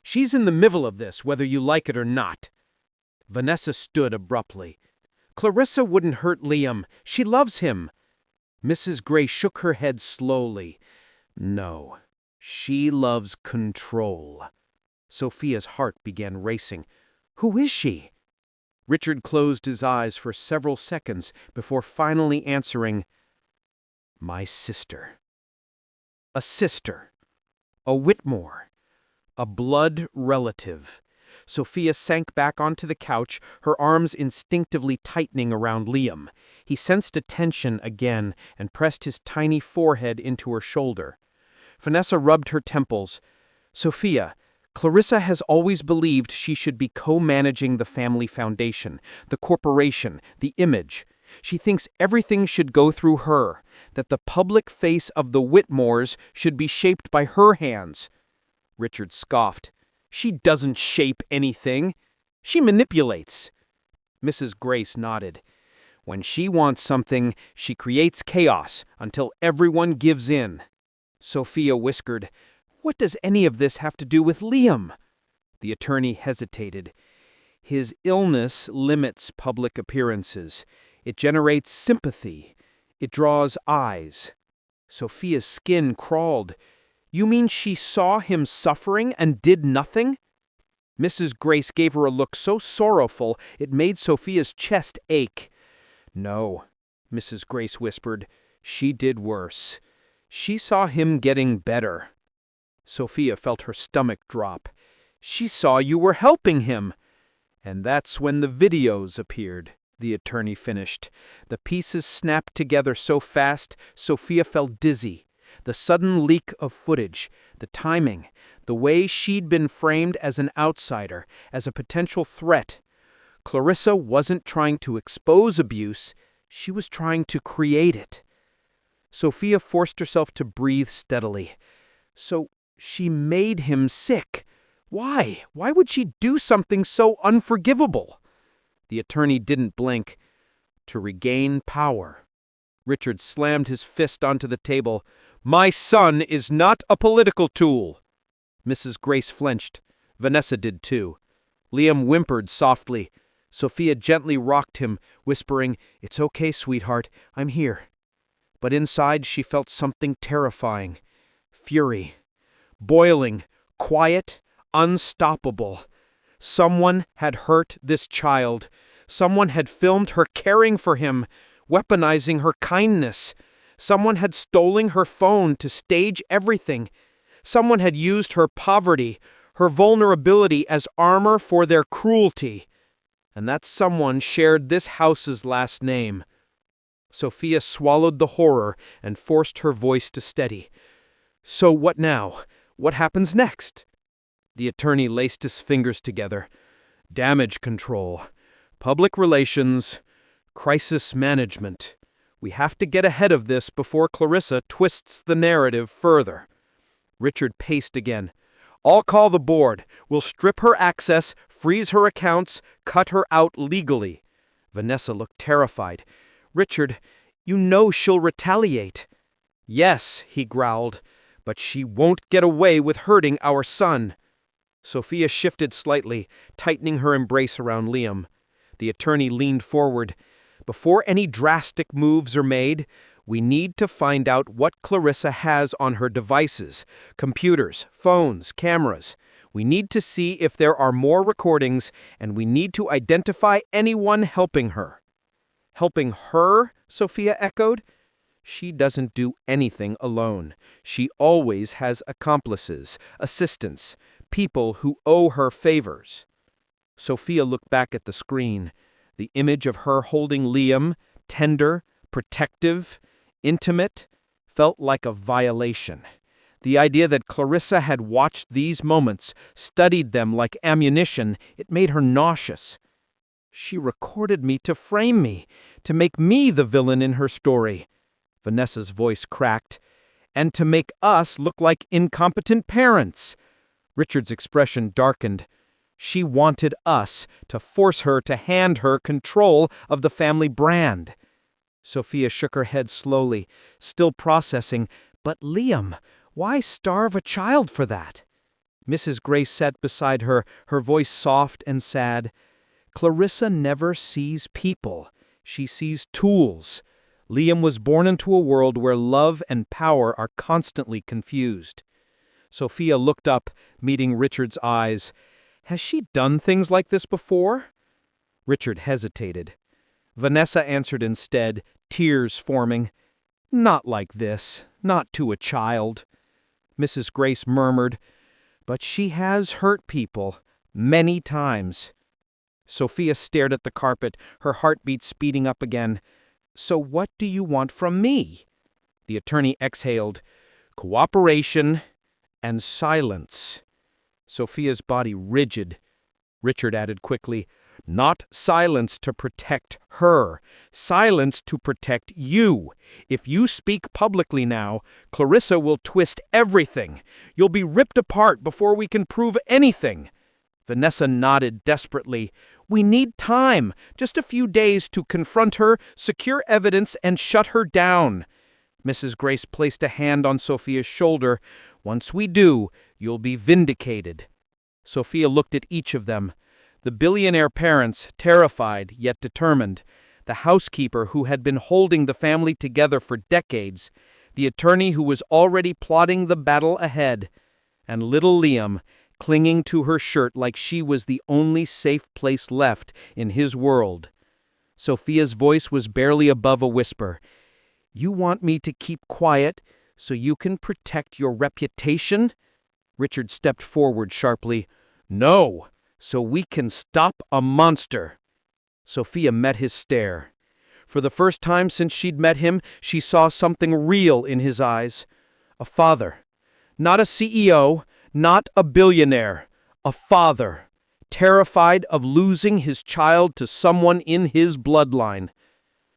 "She's in the middle of this, whether you like it or not." Vanessa stood abruptly. "Clarissa wouldn't hurt Liam. She loves him." Mrs. Grace shook her head slowly. "No, she loves control." Sophia's heart began racing. "Who is she?" Richard closed his eyes for several seconds before finally answering, "My sister." A sister. A Whitmore. A blood relative. Sophia sank back onto the couch, her arms instinctively tightening around Liam. He sensed a tension again and pressed his tiny forehead into her shoulder. Vanessa rubbed her temples. "Sophia, Clarissa has always believed she should be co-managing the family foundation, the corporation, the image. She thinks everything should go through her, that the public face of the Whitmores should be shaped by her hands." Richard scoffed. "She doesn't shape anything. She manipulates." Mrs. Grace nodded. "When she wants something, she creates chaos until everyone gives in." Sophia whispered, "What does any of this have to do with Liam?" The attorney hesitated. "His illness limits public appearances. It generates sympathy. It draws eyes." Sophia's skin crawled. "You mean she saw him suffering and did nothing?" Mrs. Grace gave her a look so sorrowful it made Sophia's chest ache. "No," Mrs. Grace whispered. "She did worse. She saw him getting better." Sophia felt her stomach drop. "She saw you were helping him." "And that's when the videos appeared," the attorney finished. The pieces snapped together so fast, Sophia felt dizzy. The sudden leak of footage, the timing, the way she'd been framed as an outsider, as a potential threat. Clarissa wasn't trying to expose abuse, she was trying to create it. Sophia forced herself to breathe steadily. So she made him sick. Why? Why would she do something so unforgivable? The attorney didn't blink. To regain power. Richard slammed his fist onto the table. My son is not a political tool. Mrs. Grace flinched. Vanessa did too. Liam whimpered softly. Sophia gently rocked him, whispering, It's okay, sweetheart, I'm here. But inside she felt something terrifying. Fury. Boiling, quiet, unstoppable. Someone had hurt this child. Someone had filmed her caring for him, weaponizing her kindness. Someone had stolen her phone to stage everything. Someone had used her poverty, her vulnerability as armor for their cruelty. And that someone shared this house's last name. Sophia swallowed the horror and forced her voice to steady. So what now? What happens next? The attorney laced his fingers together. Damage control, public relations, crisis management. We have to get ahead of this before Clarissa twists the narrative further. Richard paced again. I'll call the board. We'll strip her access, freeze her accounts, cut her out legally. Vanessa looked terrified. Richard, you know she'll retaliate. Yes, he growled, but she won't get away with hurting our son. Sophia shifted slightly, tightening her embrace around Liam. The attorney leaned forward. Before any drastic moves are made, we need to find out what Clarissa has on her devices, computers, phones, cameras. We need to see if there are more recordings, and we need to identify anyone helping her. Helping her? Sophia echoed. She doesn't do anything alone. She always has accomplices, assistants, people who owe her favors. Sophia looked back at the screen. The image of her holding Liam, tender, protective, intimate, felt like a violation. The idea that Clarissa had watched these moments, studied them like ammunition, it made her nauseous. She recorded me to frame me, to make me the villain in her story. Vanessa's voice cracked. And to make us look like incompetent parents. Richard's expression darkened. She wanted us to force her to hand her control of the family brand. Sophia shook her head slowly, still processing. But Liam, why starve a child for that? Mrs. Grace sat beside her, her voice soft and sad. Clarissa never sees people. She sees tools. Liam was born into a world where love and power are constantly confused. Sophia looked up, meeting Richard's eyes. Has she done things like this before? Richard hesitated. Vanessa answered instead, tears forming. Not like this, not to a child. Mrs. Grace murmured, but she has hurt people, many times. Sophia stared at the carpet, her heartbeat speeding up again. So what do you want from me? The attorney exhaled. Cooperation and silence. Sophia's body rigid. Richard added quickly, not silence to protect her, silence to protect you. If you speak publicly now, Clarissa will twist everything. You'll be ripped apart before we can prove anything. Vanessa nodded desperately. We need time, just a few days to confront her, secure evidence, and shut her down. Mrs. Grace placed a hand on Sophia's shoulder. Once we do, you'll be vindicated. Sophia looked at each of them. The billionaire parents, terrified yet determined. The housekeeper who had been holding the family together for decades. The attorney who was already plotting the battle ahead. And little Liam, clinging to her shirt like she was the only safe place left in his world. Sophia's voice was barely above a whisper. You want me to keep quiet so you can protect your reputation? Richard stepped forward sharply. No, so we can stop a monster. Sophia met his stare. For the first time since she'd met him, she saw something real in his eyes. A father. Not a CEO, not a billionaire. A father. Terrified of losing his child to someone in his bloodline.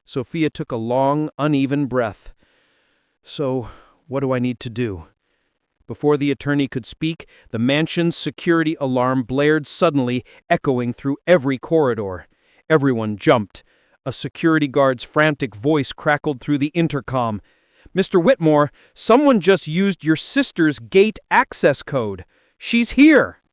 Sophia took a long, uneven breath. So, what do I need to do? Before the attorney could speak, the mansion's security alarm blared suddenly, echoing through every corridor. Everyone jumped. A security guard's frantic voice crackled through the intercom. "Mr. Whitmore, someone just used your sister's gate access code. She's here!"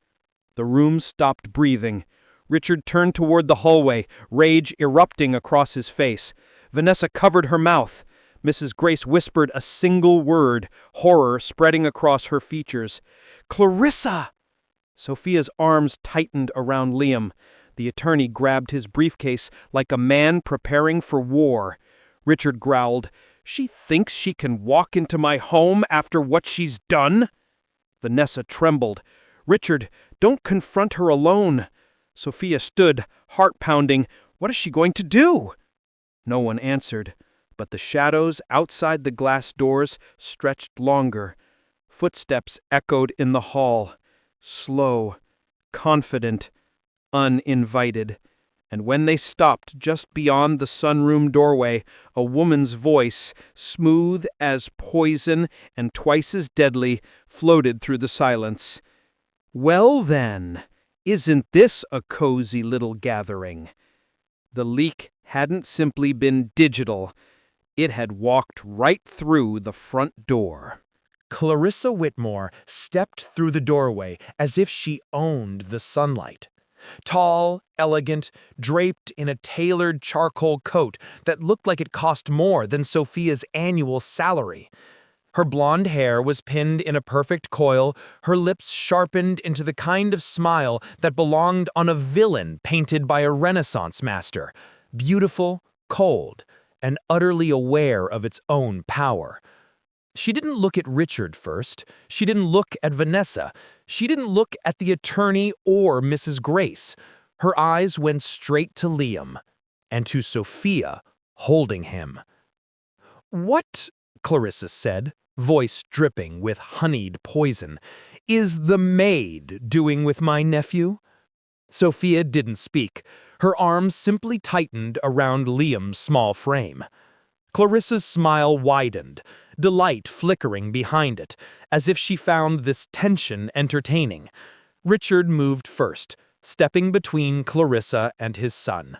The room stopped breathing. Richard turned toward the hallway, rage erupting across his face. Vanessa covered her mouth. Mrs. Grace whispered a single word, horror spreading across her features. "Clarissa!" Sophia's arms tightened around Liam. The attorney grabbed his briefcase like a man preparing for war. Richard growled, "She thinks she can walk into my home after what she's done?" Vanessa trembled. "Richard, don't confront her alone." Sophia stood, heart pounding. What is she going to do? No one answered, but the shadows outside the glass doors stretched longer. Footsteps echoed in the hall, slow, confident, uninvited. And when they stopped just beyond the sunroom doorway, a woman's voice, smooth as poison and twice as deadly, floated through the silence. "Well then, isn't this a cozy little gathering?" The leak hadn't simply been digital. It had walked right through the front door. Clarissa Whitmore stepped through the doorway as if she owned the sunlight. Tall, elegant, draped in a tailored charcoal coat that looked like it cost more than Sophia's annual salary. Her blonde hair was pinned in a perfect coil, her lips sharpened into the kind of smile that belonged on a villain painted by a Renaissance master, beautiful, cold, and utterly aware of its own power. She didn't look at Richard first. She didn't look at Vanessa. She didn't look at the attorney or Mrs. Grace. Her eyes went straight to Liam, and to Sophia, holding him. "What," Clarissa said, voice dripping with honeyed poison, "is the maid doing with my nephew?" Sophia didn't speak. Her arms simply tightened around Liam's small frame. Clarissa's smile widened, delight flickering behind it, as if she found this tension entertaining. Richard moved first, stepping between Clarissa and his son.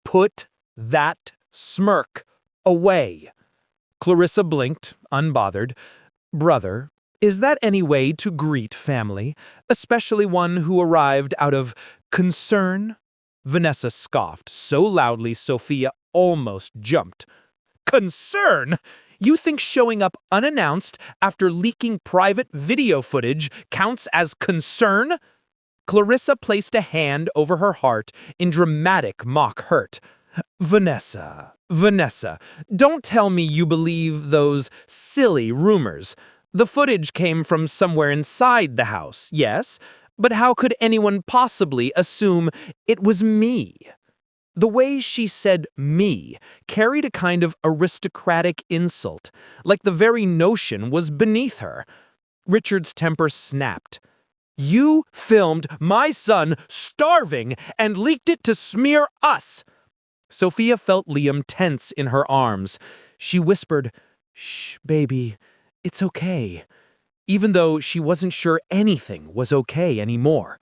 "Put that smirk away." Clarissa blinked, unbothered. "Brother, is that any way to greet family, especially one who arrived out of concern?" Vanessa scoffed so loudly Sophia almost jumped. "Concern? You think showing up unannounced after leaking private video footage counts as concern?" Clarissa placed a hand over her heart in dramatic mock hurt. Vanessa, don't tell me you believe those silly rumors. The footage came from somewhere inside the house, yes, but how could anyone possibly assume it was me?" The way she said "me" carried a kind of aristocratic insult, like the very notion was beneath her. Richard's temper snapped. "You filmed my son starving and leaked it to smear us!" Sophia felt Liam tense in her arms. She whispered, "Shh, baby, it's okay," even though she wasn't sure anything was okay anymore.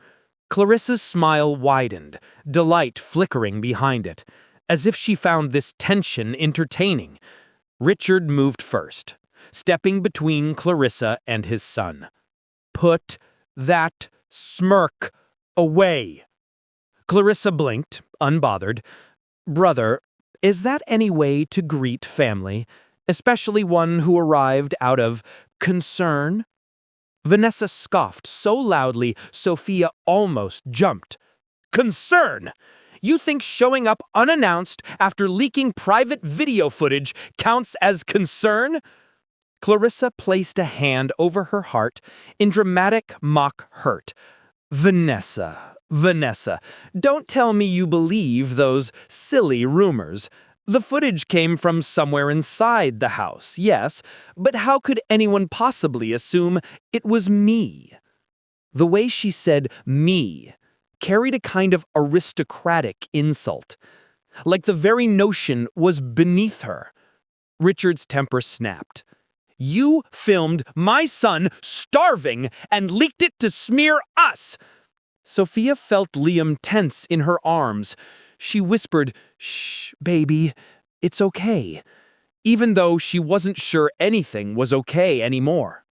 Clarissa's smile widened, delight flickering behind it, as if she found this tension entertaining. Richard moved first, stepping between Clarissa and his son. "Put that smirk away." Clarissa blinked, unbothered. "Brother, is that any way to greet family, especially one who arrived out of concern?" Vanessa scoffed so loudly Sophia almost jumped. "Concern? You think showing up unannounced after leaking private video footage counts as concern?" Clarissa placed a hand over her heart in dramatic mock hurt. Vanessa, don't tell me you believe those silly rumors. The footage came from somewhere inside the house, yes, but how could anyone possibly assume it was me?" The way she said "me" carried a kind of aristocratic insult, like the very notion was beneath her. Richard's temper snapped. You filmed my son starving and leaked it to smear us. Sophia felt Liam tense in her arms. She whispered, "Shh, baby, it's okay," even though she wasn't sure anything was okay anymore.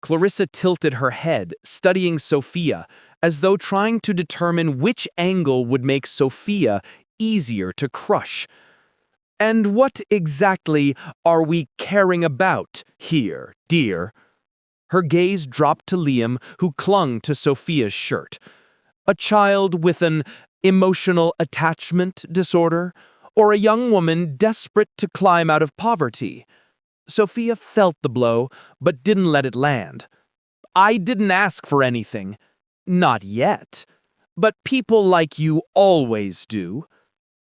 Clarissa tilted her head, studying Sophia, as though trying to determine which angle would make Sophia easier to crush. "And what exactly are we caring about here, dear?" Her gaze dropped to Liam, who clung to Sophia's shirt. A child with an emotional attachment disorder, or a young woman desperate to climb out of poverty? Sophia felt the blow, but didn't let it land. "I didn't ask for anything. Not yet. But people like you always do."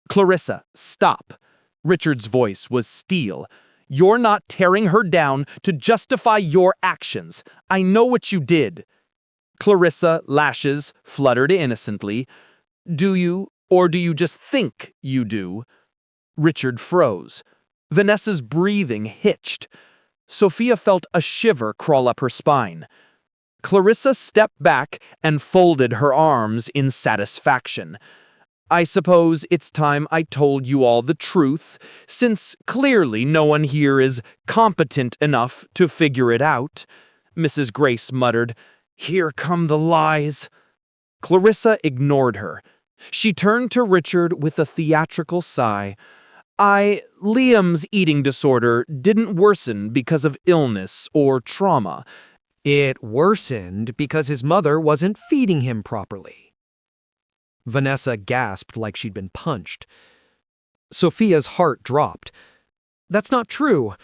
"Clarissa, stop." Richard's voice was steel. "You're not tearing her down to justify your actions. I know what you did." Clarissa lashes fluttered innocently. "Do you, or do you just think you do?" Richard froze. Vanessa's breathing hitched. Sophia felt a shiver crawl up her spine. Clarissa stepped back and folded her arms in satisfaction. "I suppose it's time I told you all the truth, since clearly no one here is competent enough to figure it out." Mrs. Grace muttered, "Here come the lies." Clarissa ignored her. She turned to Richard with a theatrical sigh. Liam's eating disorder didn't worsen because of illness or trauma. It worsened because his mother wasn't feeding him properly." Vanessa gasped like she'd been punched. Sophia's heart dropped. "That's not true."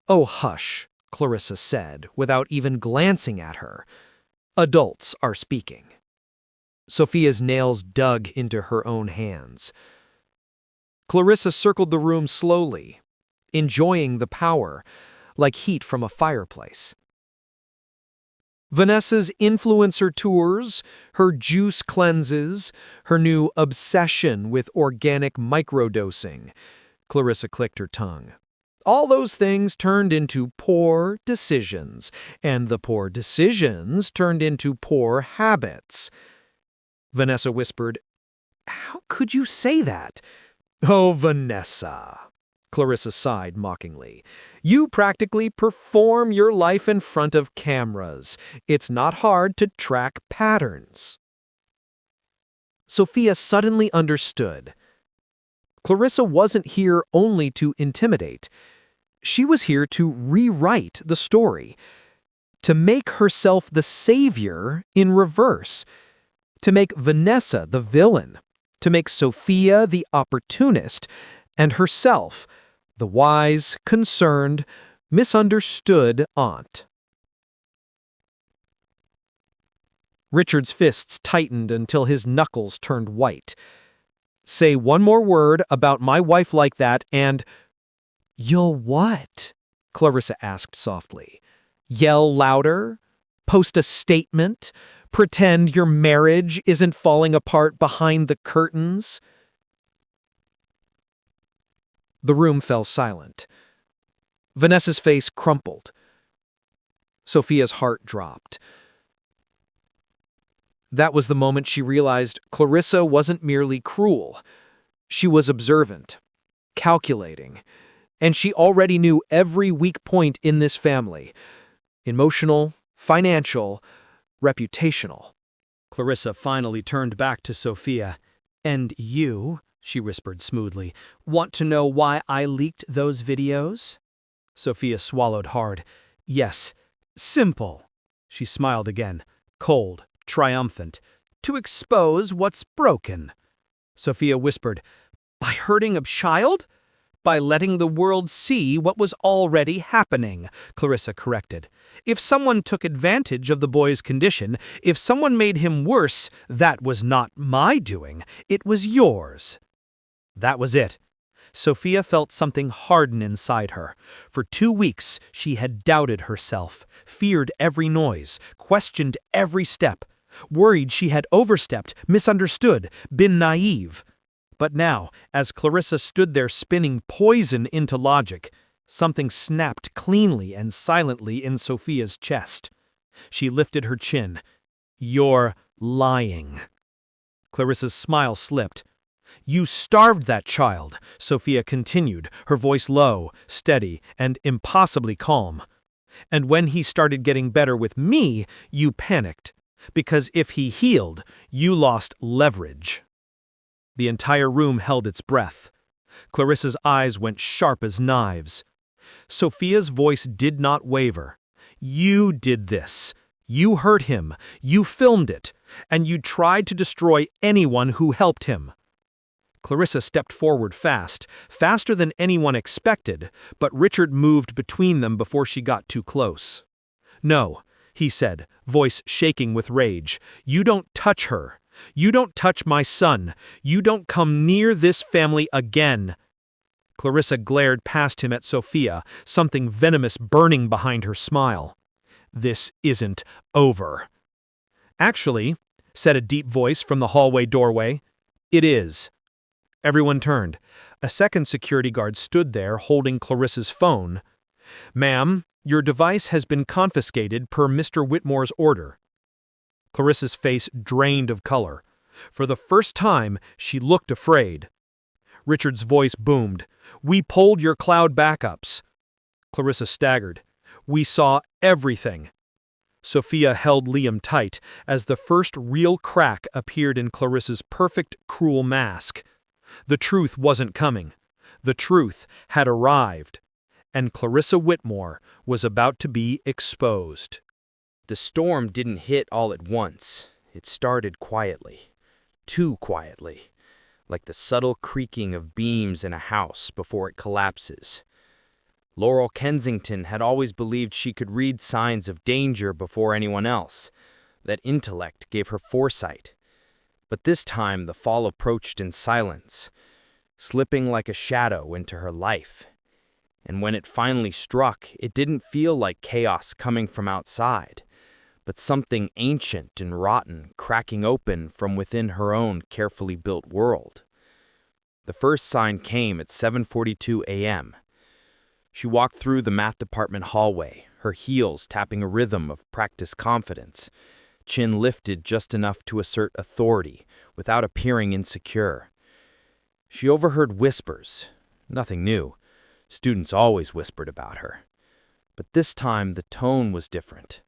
"Oh, hush," Clarissa said, without even glancing at her. "Adults are speaking." Sophia's nails dug into her own hands. Clarissa circled the room slowly, enjoying the power, like heat from a fireplace. Vanessa's influencer tours, her juice cleanses, her new obsession with organic microdosing. Clarissa clicked her tongue. All those things turned into poor decisions, and the poor decisions turned into poor habits. Vanessa whispered, "How could you say that?" "Oh, Vanessa," Clarissa sighed mockingly. "You practically perform your life in front of cameras. It's not hard to track patterns." Sophia suddenly understood. Clarissa wasn't here only to intimidate. She was here to rewrite the story, to make herself the savior in reverse, to make Vanessa the villain, to make Sophia the opportunist, and herself the wise, concerned, misunderstood aunt. Richard's fists tightened until his knuckles turned white. "Say one more word about my wife like that and—" "You'll what?" Clarissa asked softly. "Yell louder? Post a statement? Pretend your marriage isn't falling apart behind the curtains?" The room fell silent. Vanessa's face crumpled. Sophia's heart dropped. That was the moment she realized Clarissa wasn't merely cruel. She was observant, calculating, and she already knew every weak point in this family: emotional, financial, reputational. Clarissa finally turned back to Sophia. "And you," she whispered smoothly, "want to know why I leaked those videos?" Sophia swallowed hard. "Yes, simple." She smiled again, cold, triumphant. "To expose what's broken." Sophia whispered, "By hurting a child?" "By letting the world see what was already happening," Clarissa corrected. "If someone took advantage of the boy's condition, if someone made him worse, that was not my doing, it was yours." That was it. Sophia felt something harden inside her. For 2 weeks, she had doubted herself, feared every noise, questioned every step, worried she had overstepped, misunderstood, been naive. But now, as Clarissa stood there spinning poison into logic, Something snapped cleanly and silently in Sophia's chest. She lifted her chin. "You're lying." Clarissa's smile slipped. "You starved that child," Sophia continued, her voice low, steady, and impossibly calm. "And when he started getting better with me, you panicked. Because if he healed, you lost leverage." The entire room held its breath. Clarissa's eyes went sharp as knives. Sophia's voice did not waver. "You did this. You hurt him. You filmed it. And you tried to destroy anyone who helped him." Clarissa stepped forward fast, faster than anyone expected, but Richard moved between them before she got too close. "No," he said, voice shaking with rage. "You don't touch her. You don't touch my son. You don't come near this family again." Clarissa glared past him at Sophia, something venomous burning behind her smile. "This isn't over." "Actually," said a deep voice from the hallway doorway, "it is." Everyone turned. A second security guard stood there holding Clarissa's phone. "Ma'am, your device has been confiscated per Mr. Whitmore's order." Clarissa's face drained of color. For the first time, she looked afraid. Richard's voice boomed. "We pulled your cloud backups." Clarissa staggered. "We saw everything." Sophia held Liam tight as the first real crack appeared in Clarissa's perfect, cruel mask. The truth wasn't coming. The truth had arrived. And Clarissa Whitmore was about to be exposed. The storm didn't hit all at once. It started quietly. Too quietly. Like the subtle creaking of beams in a house before it collapses. Laurel Kensington had always believed she could read signs of danger before anyone else. That intellect gave her foresight. But this time the fall approached in silence, slipping like a shadow into her life. And when it finally struck, it didn't feel like chaos coming from outside, but something ancient and rotten cracking open from within her own carefully built world. The first sign came at 7:42 a.m. She walked through the math department hallway, her heels tapping a rhythm of practiced confidence, chin lifted just enough to assert authority without appearing insecure. She overheard whispers. Nothing new. Students always whispered about her. But this time the tone was different.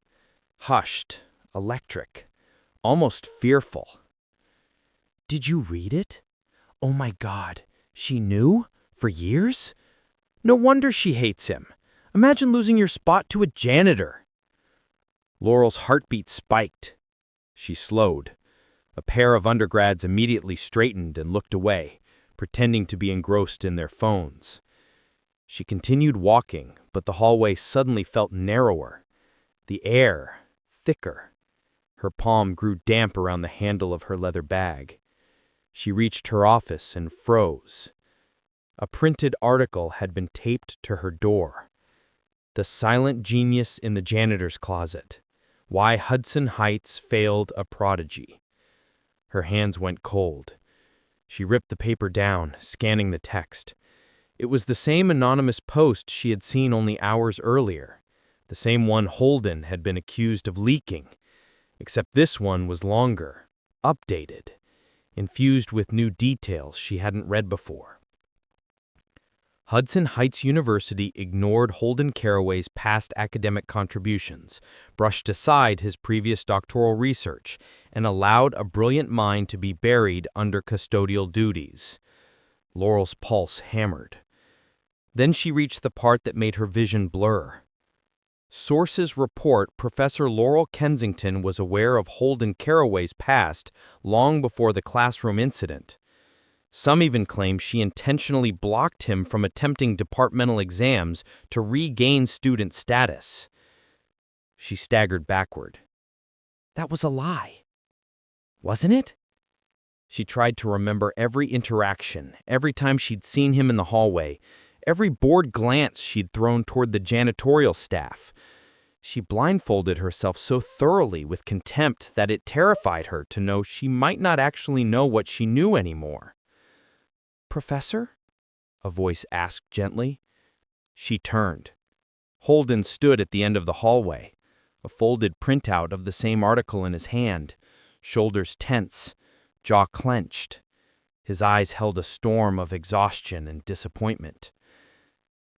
Hushed, electric, almost fearful. "Did you read it? Oh my God, she knew? For years? No wonder she hates him. Imagine losing your spot to a janitor." Laurel's heartbeat spiked. She slowed. A pair of undergrads immediately straightened and looked away, pretending to be engrossed in their phones. She continued walking, but the hallway suddenly felt narrower. The air thicker. Her palm grew damp around the handle of her leather bag. She reached her office and froze. A printed article had been taped to her door. "The Silent Genius in the Janitor's Closet. Why Hudson Heights Failed a Prodigy." Her hands went cold. She ripped the paper down, scanning the text. It was the same anonymous post she had seen only hours earlier, the same one Holden had been accused of leaking, except this one was longer, updated, infused with new details she hadn't read before. Hudson Heights University ignored Holden Caraway's past academic contributions, brushed aside his previous doctoral research, and allowed a brilliant mind to be buried under custodial duties. Laurel's pulse hammered. Then she reached the part that made her vision blur. Sources report Professor Laurel Kensington was aware of Holden Caraway's past long before the classroom incident. Some even claim she intentionally blocked him from attempting departmental exams to regain student status. She staggered backward. That was a lie. Wasn't it? She tried to remember every interaction, every time she'd seen him in the hallway, every bored glance she'd thrown toward the janitorial staff. She blindfolded herself so thoroughly with contempt that it terrified her to know she might not actually know what she knew anymore. "Professor?" a voice asked gently. She turned. Holden stood at the end of the hallway, a folded printout of the same article in his hand, shoulders tense, jaw clenched. His eyes held a storm of exhaustion and disappointment.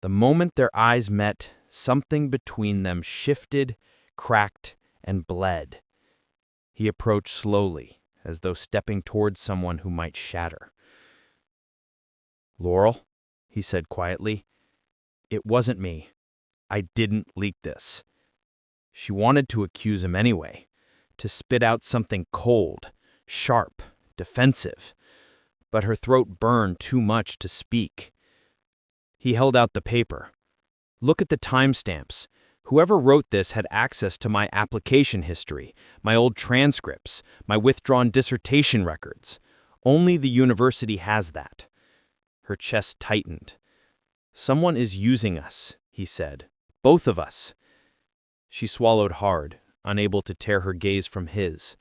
The moment their eyes met, something between them shifted, cracked, and bled. He approached slowly, as though stepping towards someone who might shatter. "Laurel," he said quietly, "it wasn't me. I didn't leak this." She wanted to accuse him anyway, to spit out something cold, sharp, defensive, but her throat burned too much to speak. He held out the paper. "Look at the timestamps. Whoever wrote this had access to my application history, my old transcripts, my withdrawn dissertation records. Only the university has that." Her chest tightened. "Someone is using us," he said. "Both of us." She swallowed hard, unable to tear her gaze from his.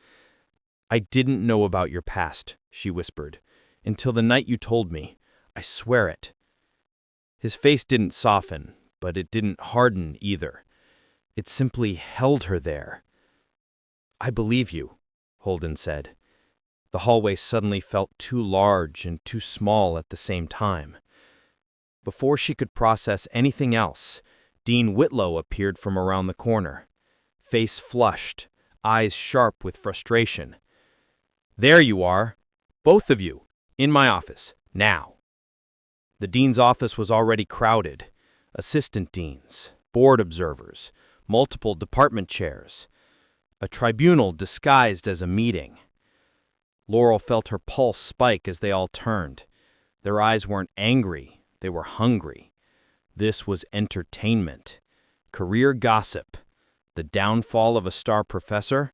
"I didn't know about your past," she whispered, "until the night you told me. I swear it." His face didn't soften, but it didn't harden either. It simply held her there. "I believe you," Holden said. The hallway suddenly felt too large and too small at the same time. Before she could process anything else, Dean Whitlow appeared from around the corner, face flushed, eyes sharp with frustration. "There you are, both of you, in my office, now." The dean's office was already crowded. Assistant deans, board observers, multiple department chairs. A tribunal disguised as a meeting. Laurel felt her pulse spike as they all turned. Their eyes weren't angry, they were hungry. This was entertainment. Career gossip. The downfall of a star professor.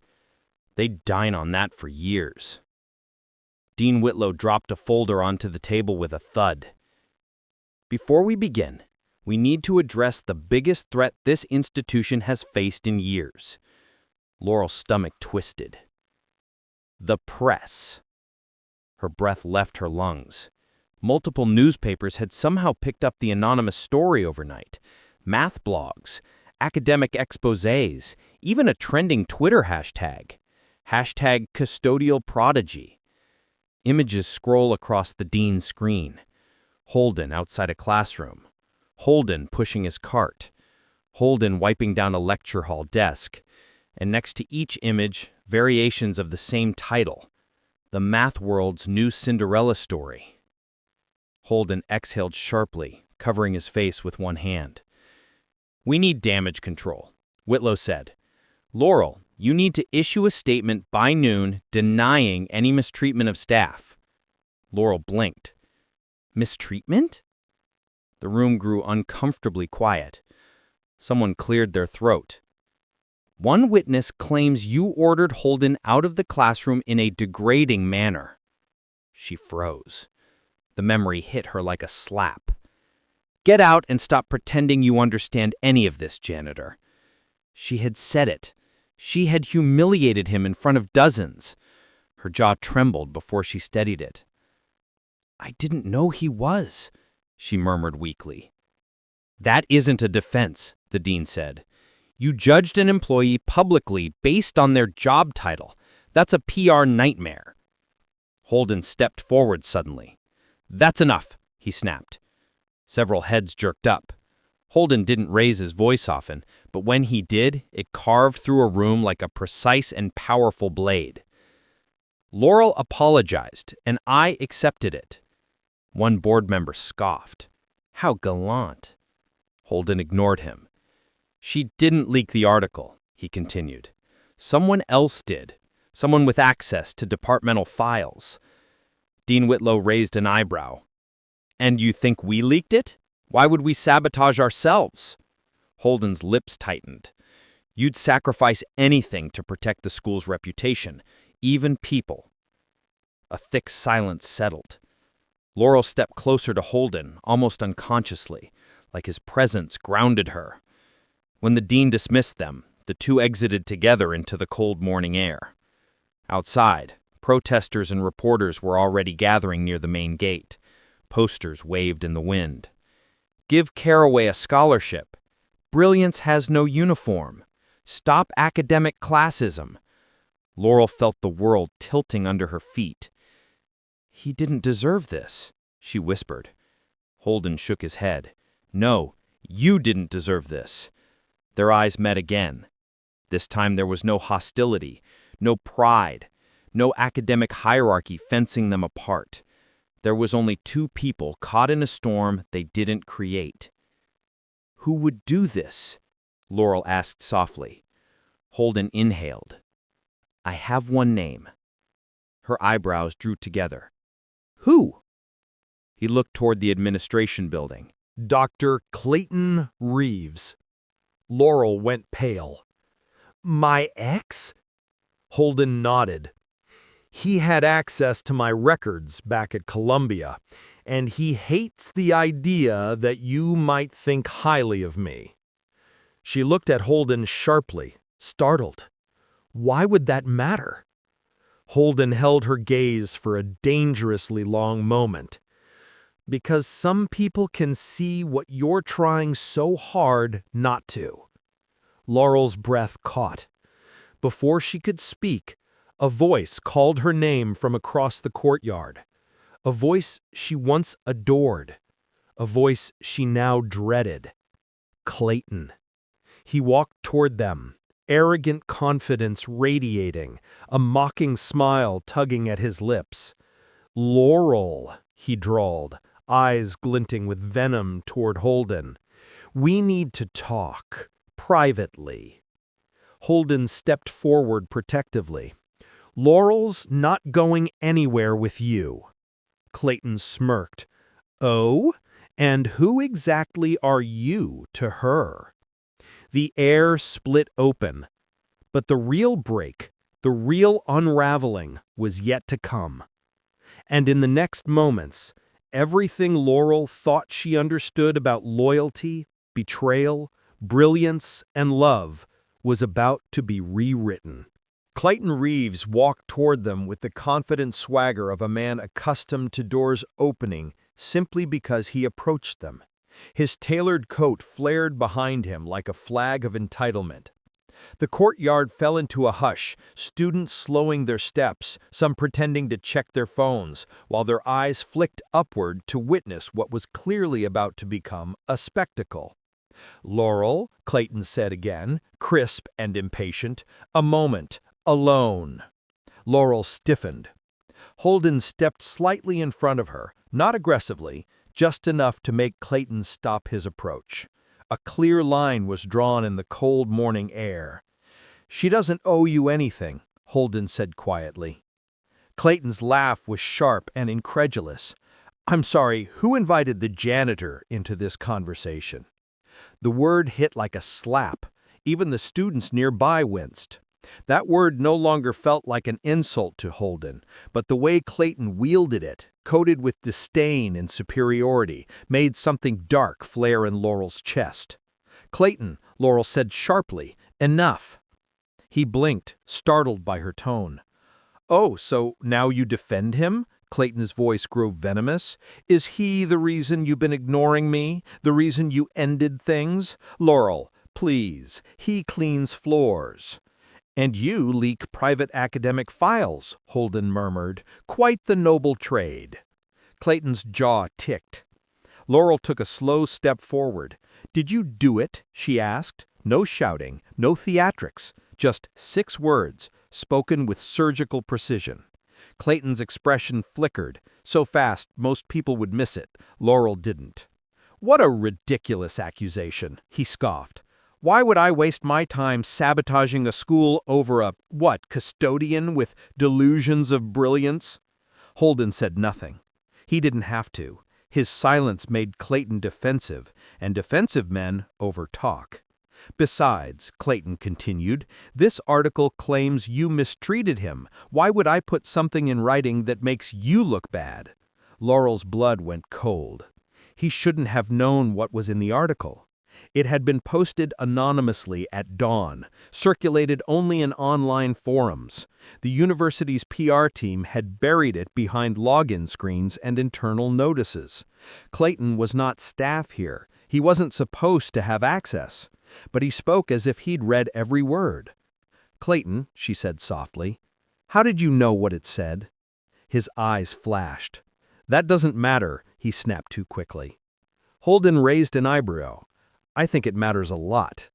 They'd dine on that for years. Dean Whitlow dropped a folder onto the table with a thud. "Before we begin, we need to address the biggest threat this institution has faced in years." Laurel's stomach twisted. "The press." Her breath left her lungs. Multiple newspapers had somehow picked up the anonymous story overnight. Math blogs, academic exposés, even a trending Twitter hashtag. Hashtag custodial prodigy. Images scroll across the dean's screen. Holden outside a classroom. Holden pushing his cart. Holden wiping down a lecture hall desk. And next to each image, variations of the same title. The math world's new Cinderella story. Holden exhaled sharply, covering his face with one hand. "We need damage control," Whitlow said. "Laurel, you need to issue a statement by noon denying any mistreatment of staff." Laurel blinked. "Mistreatment?" The room grew uncomfortably quiet. Someone cleared their throat. "One witness claims you ordered Holden out of the classroom in a degrading manner." She froze. The memory hit her like a slap. "Get out and stop pretending you understand any of this, Janitor." She had said it. She had humiliated him in front of dozens. Her jaw trembled before she steadied it. "I didn't know he was," she murmured weakly. "That isn't a defense," the dean said. "You judged an employee publicly based on their job title. That's a PR nightmare." Holden stepped forward suddenly. "That's enough," he snapped. Several heads jerked up. Holden didn't raise his voice often, but when he did, it carved through a room like a precise and powerful blade. Laurel apologized, and I accepted it. One board member scoffed. How gallant. Holden ignored him. "She didn't leak the article," he continued. "Someone else did. Someone with access to departmental files." Dean Whitlow raised an eyebrow. "And you think we leaked it? Why would we sabotage ourselves?" Holden's lips tightened. "You'd sacrifice anything to protect the school's reputation, even people." A thick silence settled. Laurel stepped closer to Holden, almost unconsciously, like his presence grounded her. When the dean dismissed them, the two exited together into the cold morning air. Outside, protesters and reporters were already gathering near the main gate. Posters waved in the wind. Give Caraway a scholarship. Brilliance has no uniform. Stop academic classism. Laurel felt the world tilting under her feet. He didn't deserve this, she whispered. Holden shook his head. No, you didn't deserve this. Their eyes met again. This time there was no hostility, no pride, no academic hierarchy fencing them apart. There was only two people caught in a storm they didn't create. Who would do this? Laurel asked softly. Holden inhaled. I have one name. Her eyebrows drew together. Who? He looked toward the administration building. Dr. Clayton Reeves. Laurel went pale. My ex? Holden nodded. He had access to my records back at Columbia, and he hates the idea that you might think highly of me. She looked at Holden sharply, startled. Why would that matter? Holden held her gaze for a dangerously long moment. Because some people can see what you're trying so hard not to. Laurel's breath caught. Before she could speak, a voice called her name from across the courtyard. A voice she once adored. A voice she now dreaded. Clayton. He walked toward them, arrogant confidence radiating, a mocking smile tugging at his lips. Laurel, he drawled, eyes glinting with venom toward Holden. We need to talk, privately. Holden stepped forward protectively. Laurel's not going anywhere with you. Clayton smirked. Oh? And who exactly are you to her? The air split open. But the real break, the real unraveling, was yet to come. And in the next moments, everything Laurel thought she understood about loyalty, betrayal, brilliance, and love was about to be rewritten. Clayton Reeves walked toward them with the confident swagger of a man accustomed to doors opening simply because he approached them. His tailored coat flared behind him like a flag of entitlement. The courtyard fell into a hush, students slowing their steps, some pretending to check their phones, while their eyes flicked upward to witness what was clearly about to become a spectacle. Laurel, Clayton said again, crisp and impatient, a moment, alone. Laurel stiffened. Holden stepped slightly in front of her, not aggressively, just enough to make Clayton stop his approach. A clear line was drawn in the cold morning air. She doesn't owe you anything, Holden said quietly. Clayton's laugh was sharp and incredulous. I'm sorry, who invited the janitor into this conversation? The word hit like a slap. Even the students nearby winced. That word no longer felt like an insult to Holden, but the way Clayton wielded it, coated with disdain and superiority, made something dark flare in Laurel's chest. Clayton, Laurel said sharply, enough. He blinked, startled by her tone. Oh, so now you defend him? Clayton's voice grew venomous. Is he the reason you've been ignoring me? The reason you ended things? Laurel, please, he cleans floors. And you leak private academic files, Holden murmured. Quite the noble trade. Clayton's jaw ticked. Laurel took a slow step forward. Did you do it? She asked. No shouting, no theatrics, just 6 words, spoken with surgical precision. Clayton's expression flickered, so fast most people would miss it. Laurel didn't. What a ridiculous accusation, he scoffed. Why would I waste my time sabotaging a school over a, custodian with delusions of brilliance? Holden said nothing. He didn't have to. His silence made Clayton defensive, and defensive men overtalk. Besides, Clayton continued, this article claims you mistreated him. Why would I put something in writing that makes you look bad? Laurel's blood went cold. He shouldn't have known what was in the article. It had been posted anonymously at dawn, circulated only in online forums. The university's PR team had buried it behind login screens and internal notices. Clayton was not staff here. He wasn't supposed to have access, but he spoke as if he'd read every word. "Clayton," she said softly, "how did you know what it said?" His eyes flashed. "That doesn't matter," he snapped too quickly. Holden raised an eyebrow. "I think it matters a lot."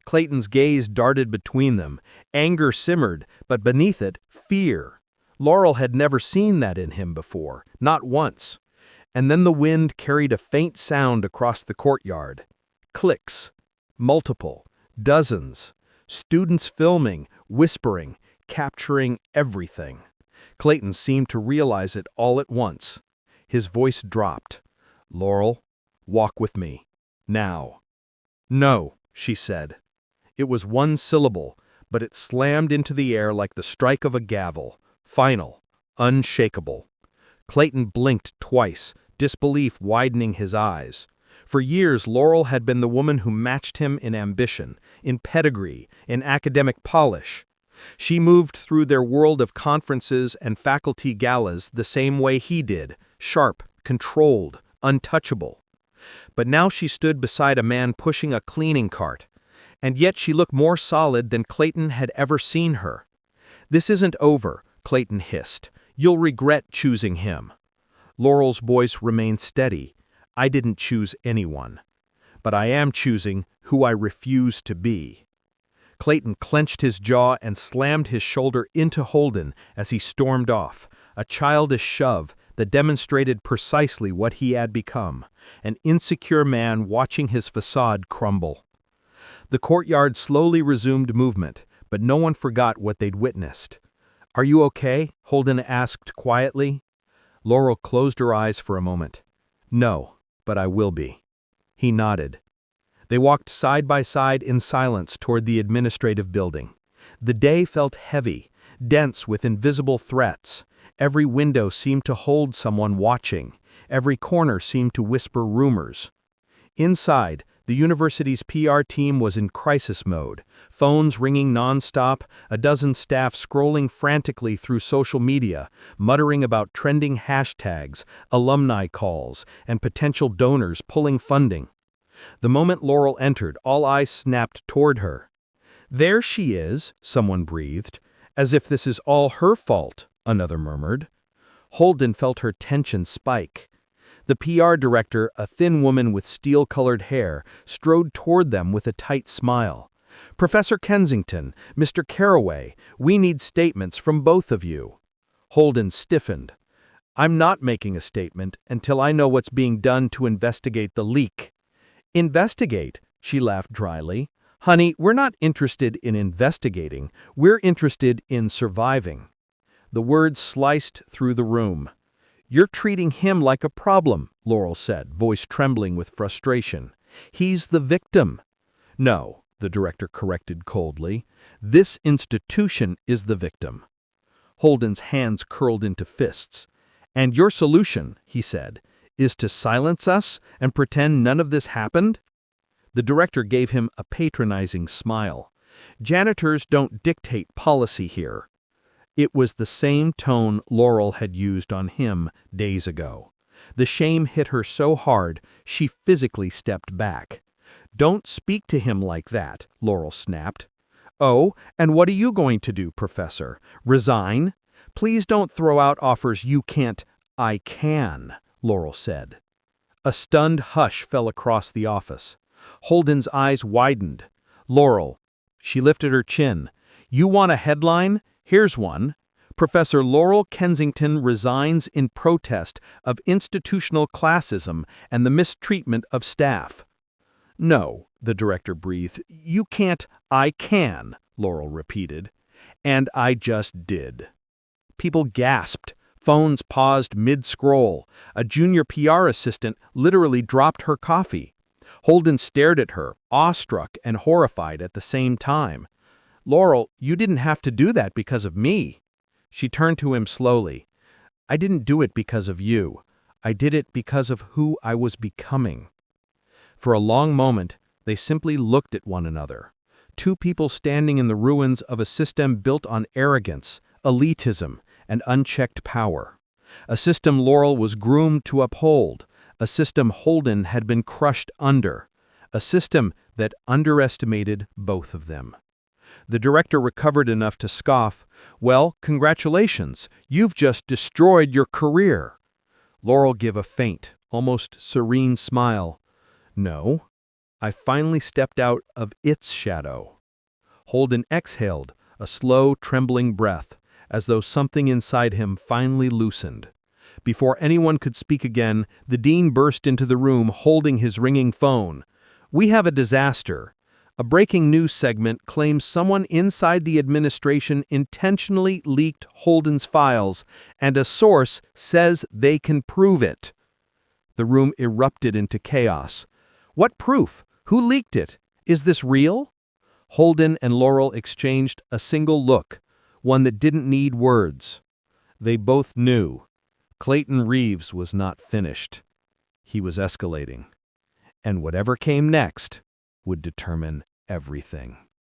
Clayton's gaze darted between them. Anger simmered, but beneath it, fear. Laurel had never seen that in him before, not once. And then the wind carried a faint sound across the courtyard. Clicks. Multiple. Dozens. Students filming, whispering, capturing everything. Clayton seemed to realize it all at once. His voice dropped. "Laurel, walk with me. Now." "No," she said. It was one syllable, but it slammed into the air like the strike of a gavel. Final. Unshakable. Clayton blinked twice, disbelief widening his eyes. For years, Laurel had been the woman who matched him in ambition, in pedigree, in academic polish. She moved through their world of conferences and faculty galas the same way he did, sharp, controlled, untouchable. But now she stood beside a man pushing a cleaning cart, and yet she looked more solid than Clayton had ever seen her. "This isn't over," Clayton hissed. "You'll regret choosing him." Laurel's voice remained steady. "I didn't choose anyone. But I am choosing who I refuse to be." Clayton clenched his jaw and slammed his shoulder into Holden as he stormed off, a childish shove that demonstrated precisely what he had become, an insecure man watching his facade crumble. The courtyard slowly resumed movement, but no one forgot what they'd witnessed. "Are you okay?" Holden asked quietly. Laurel closed her eyes for a moment. "No, but I will be." He nodded. They walked side by side in silence toward the administrative building. The day felt heavy, dense with invisible threats. Every window seemed to hold someone watching. Every corner seemed to whisper rumors. Inside, the university's PR team was in crisis mode, phones ringing nonstop, a dozen staff scrolling frantically through social media, muttering about trending hashtags, alumni calls, and potential donors pulling funding. The moment Laurel entered, all eyes snapped toward her. "There she is," someone breathed. "As if this is all her fault," another murmured. Holden felt her tension spike. The PR director, a thin woman with steel-colored hair, strode toward them with a tight smile. "Professor Kensington, Mr. Carraway, we need statements from both of you." Holden stiffened. "I'm not making a statement until I know what's being done to investigate the leak." "Investigate?" she laughed dryly. "Honey, we're not interested in investigating. We're interested in surviving." The words sliced through the room. "You're treating him like a problem," Laurel said, voice trembling with frustration. "He's the victim." "No," the director corrected coldly. "This institution is the victim." Holden's hands curled into fists. "And your solution," he said, "is to silence us and pretend none of this happened?" The director gave him a patronizing smile. "Janitors don't dictate policy here." It was the same tone Laurel had used on him days ago. The shame hit her so hard, she physically stepped back. "Don't speak to him like that," Laurel snapped. "Oh, and what are you going to do, Professor? Resign? Please don't throw out offers you can't." "I can," Laurel said. A stunned hush fell across the office. Holden's eyes widened. "Laurel." She lifted her chin. "You want a headline? Here's one. Professor Laurel Kensington resigns in protest of institutional classism and the mistreatment of staff." "No," the director breathed. "You can't." "I can," Laurel repeated. "And I just did." People gasped. Phones paused mid-scroll. A junior PR assistant literally dropped her coffee. Holden stared at her, awestruck and horrified at the same time. "Laurel, you didn't have to do that because of me." She turned to him slowly. "I didn't do it because of you. I did it because of who I was becoming." For a long moment, they simply looked at one another. Two people standing in the ruins of a system built on arrogance, elitism, and unchecked power. A system Laurel was groomed to uphold, a system Holden had been crushed under, a system that underestimated both of them. The director recovered enough to scoff, "Well, congratulations, you've just destroyed your career." Laurel gave a faint, almost serene smile. "No, I finally stepped out of its shadow." Holden exhaled, a slow, trembling breath, as though something inside him finally loosened. Before anyone could speak again, the dean burst into the room holding his ringing phone. "We have a disaster. A breaking news segment claims someone inside the administration intentionally leaked Holden's files, and a source says they can prove it." The room erupted into chaos. "What proof? Who leaked it? Is this real?" Holden and Laurel exchanged a single look, one that didn't need words. They both knew Clayton Reeves was not finished. He was escalating. And whatever came next would determine everything.